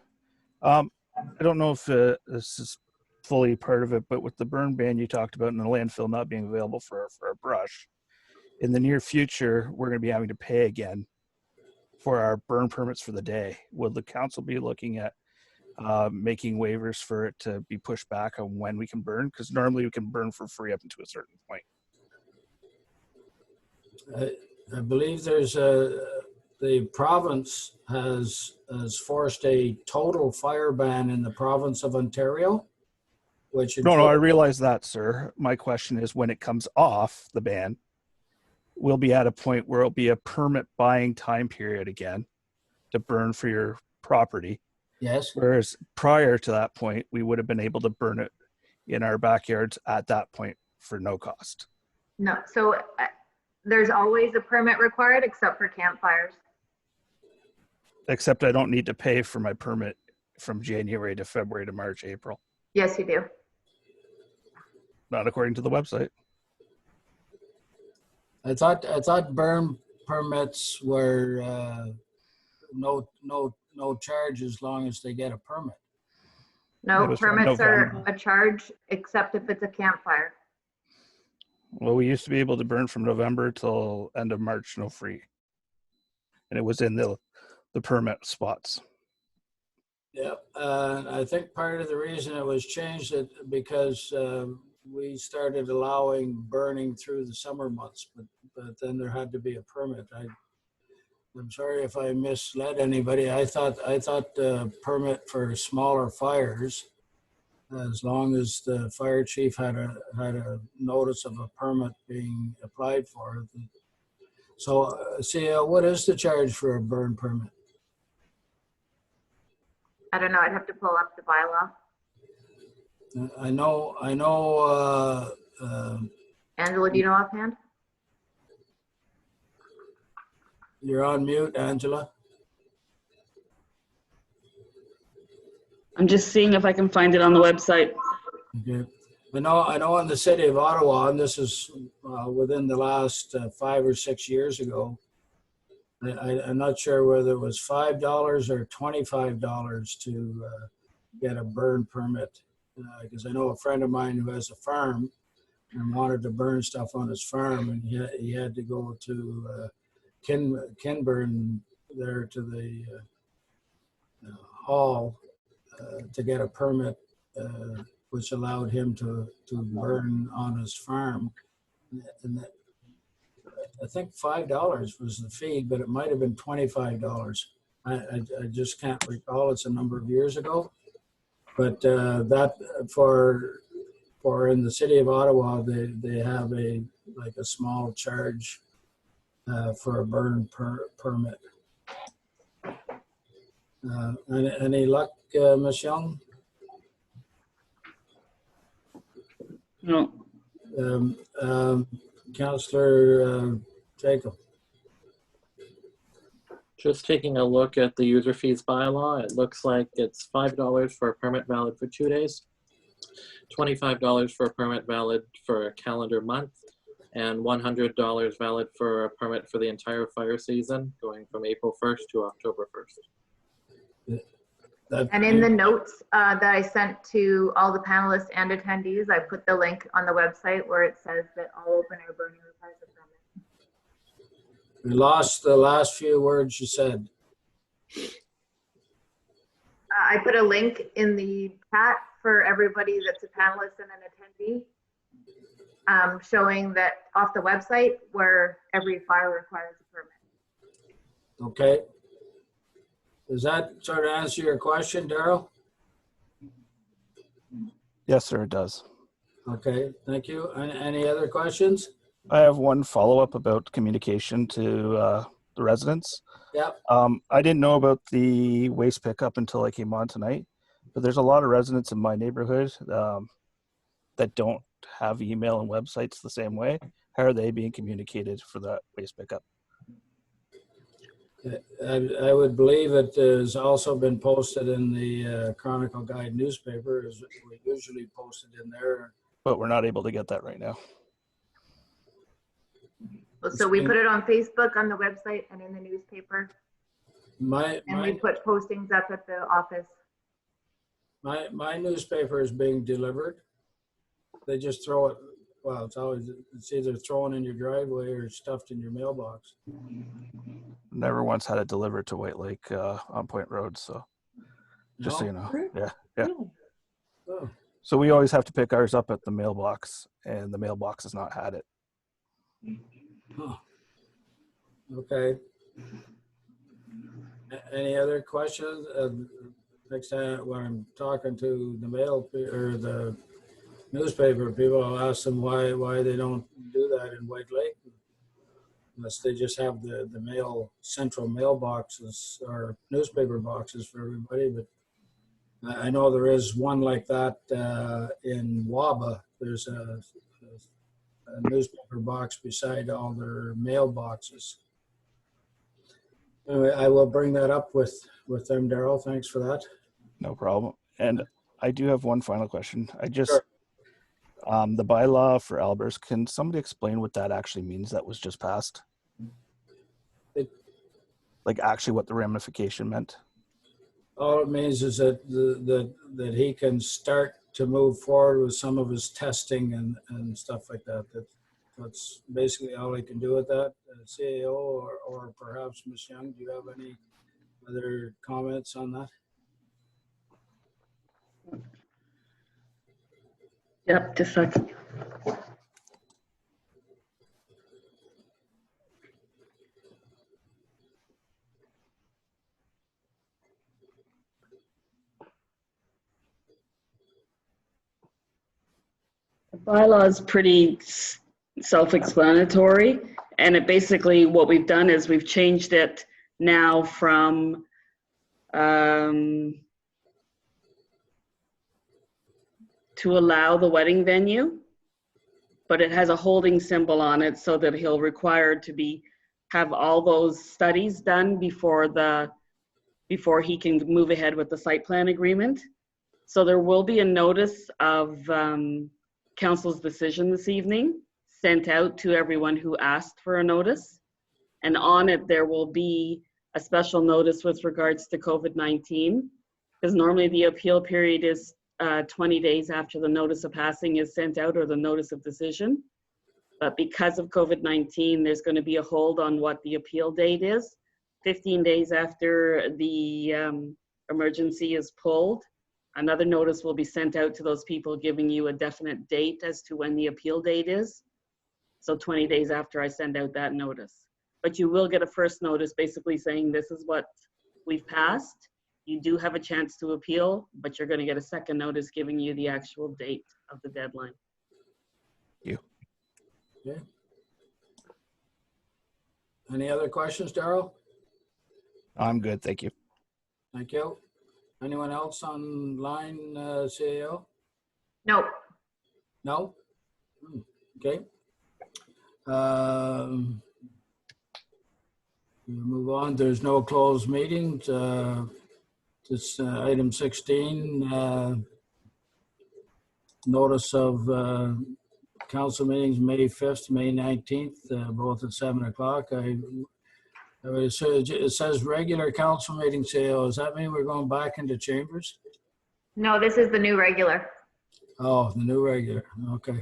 I don't know if this is fully part of it, but with the burn ban you talked about and the landfill not being available for a brush, in the near future, we're going to be having to pay again for our burn permits for the day. Will the council be looking at making waivers for it to be pushed back on when we can burn? Because normally we can burn for free up until a certain point. I believe there's the province has forced a total fire ban in the province of Ontario. which No, I include- realize that, sir. My question is, when it comes off the ban, we'll be at a point where it'll be a permit buying time period again to burn for your property. Yes, Whereas prior to that point, we would have been able to burn it in our backyards at that point for no cost. No, so there's always a permit required except for campfires. Except I don't need to pay for my permit from January to February to March, April. Yes, you do. Not according to the website. I thought burn permits were no charge as long as they get a permit. It No, was from permits are November. a charge except if it's a campfire. Well, we used to be able to burn from November till end of March, no free. And it was in the permit spots. Yeah, I think part of the reason it was changed is because we started allowing burning through the summer months, but then there had to be a permit. I'm sorry if I misled anybody. I thought permit for smaller fires, as long as the fire chief had a notice of a permit being applied for. So, what is the charge for a burn permit? I don't know, I'd have to pull up the bylaw. I know. Angela, do you know offhand? You're on mute, Angela. I'm just seeing if I can find it on the website. Okay. I know in the city of Ottawa, and this is within the last 5 or 6 years ago, I'm not sure whether it was $5 or $25 to get a burn permit. Because I know a friend of mine who has a farm and wanted to burn stuff on his farm, and he had to go to Kinburn there to the hall to get a permit, which allowed him to burn on his farm. And I think $5 was the fee, but it might have been $25. I just can't recall. It's a number of years ago. But that for in the city of Ottawa, they have a small charge for a burn permit. Any luck, Ms. Young? No. Councillor Jacob. Just taking a look at the user fees bylaw, it looks like it's $5 for a permit valid for 2 days, $25 for a permit valid for a calendar month, and $100 valid for a permit for the entire fire season, going from April 1st to October 1st. And in the notes that I sent to all the panelists and attendees, I put the link on the website where it says that all open air burning requires a permit. We lost the last few words you said. I put a link in the chat for everybody that's a panelist and an attendee, showing that off the website where every fire requires a permit. Okay. Does that sort of answer your question, Daryl? Yes, sir, it does. Okay, thank you. Any other questions? I have one follow-up about communication to the residents. Yep. I didn't know about the waste pickup until I came on tonight, but there's a lot of residents in my neighborhood that don't have email and websites the same way. How are they being communicated for that waste pickup? I would believe it has also been posted in the Chronicle Guide newspaper, as we usually post it in there. But we're not able to get that right now. So we put it on Facebook, on the website, and in the newspaper. And we put postings up at the office. My newspaper is being delivered. They just throw it. Well, it's either thrown in your driveway or stuffed in your mailbox. Never once had it delivered to White Lake on Point Road, so just so you know. Yeah. Oh. So we always have to pick ours up at the mailbox, and the mailbox has not had it. Huh. Okay. Any other questions? Next time when I'm talking to the mail or the newspaper, people, I'll ask them why they don't do that in White Lake. Unless they just have the central mailboxes or newspaper boxes for everybody. But I know there is one like that in Waba. There's a newspaper box beside all their mailboxes. Anyway, I will bring that up with them, Daryl. Thanks for that. No problem. And I do have one final question. I just, Sure. The bylaw for Albers, can somebody explain what that actually means that was just passed? Like actually what the ramification meant? All it means is that that he can start to move forward with some of his testing and stuff like that. That's basically all he can do with that. CAO or perhaps Ms. Young, do you have any other comments on that? Yep, just a second. The bylaw is pretty self-explanatory, and it basically, what we've done is we've changed it now from to allow the wedding venue, but it has a holding symbol on it so that he'll require to have all those studies done before he can move ahead with the site plan agreement. So there will be a notice of council's decision this evening sent out to everyone who asked for a notice. And on it, there will be a special notice with regards to COVID-19, because normally the appeal period is 20 days after the notice of passing is sent out or the notice of decision. But because of COVID-19, there's going to be a hold on what the appeal date is. 15 days after the emergency is pulled, another notice will be sent out to those people giving you a definite date as to when the appeal date is. So 20 days after I send out that notice. But you will get a first notice basically saying this is what we've passed. You do have a chance to appeal, but you're going to get a second notice giving you the actual date of the deadline. Thank you. Okay. Any other questions, Daryl? I'm good. Thank you. Thank you. Anyone else online, CAO? Nope. No? Okay. We'll move on. There's no closed meetings. This item 16, notice of council meetings May 5th, May 19th, both at 7 o'clock. It says regular council meeting, CAO. Does that mean we're going back into chambers? No, this is the new regular. Oh, the new regular. Okay.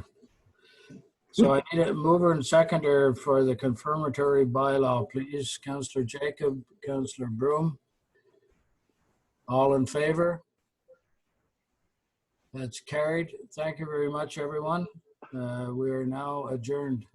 So I need a mover and seconder for the confirmatory bylaw, please. Councillor Jacob, Councillor Broom. All in favor? That's carried. Thank you very much, everyone. We are now adjourned.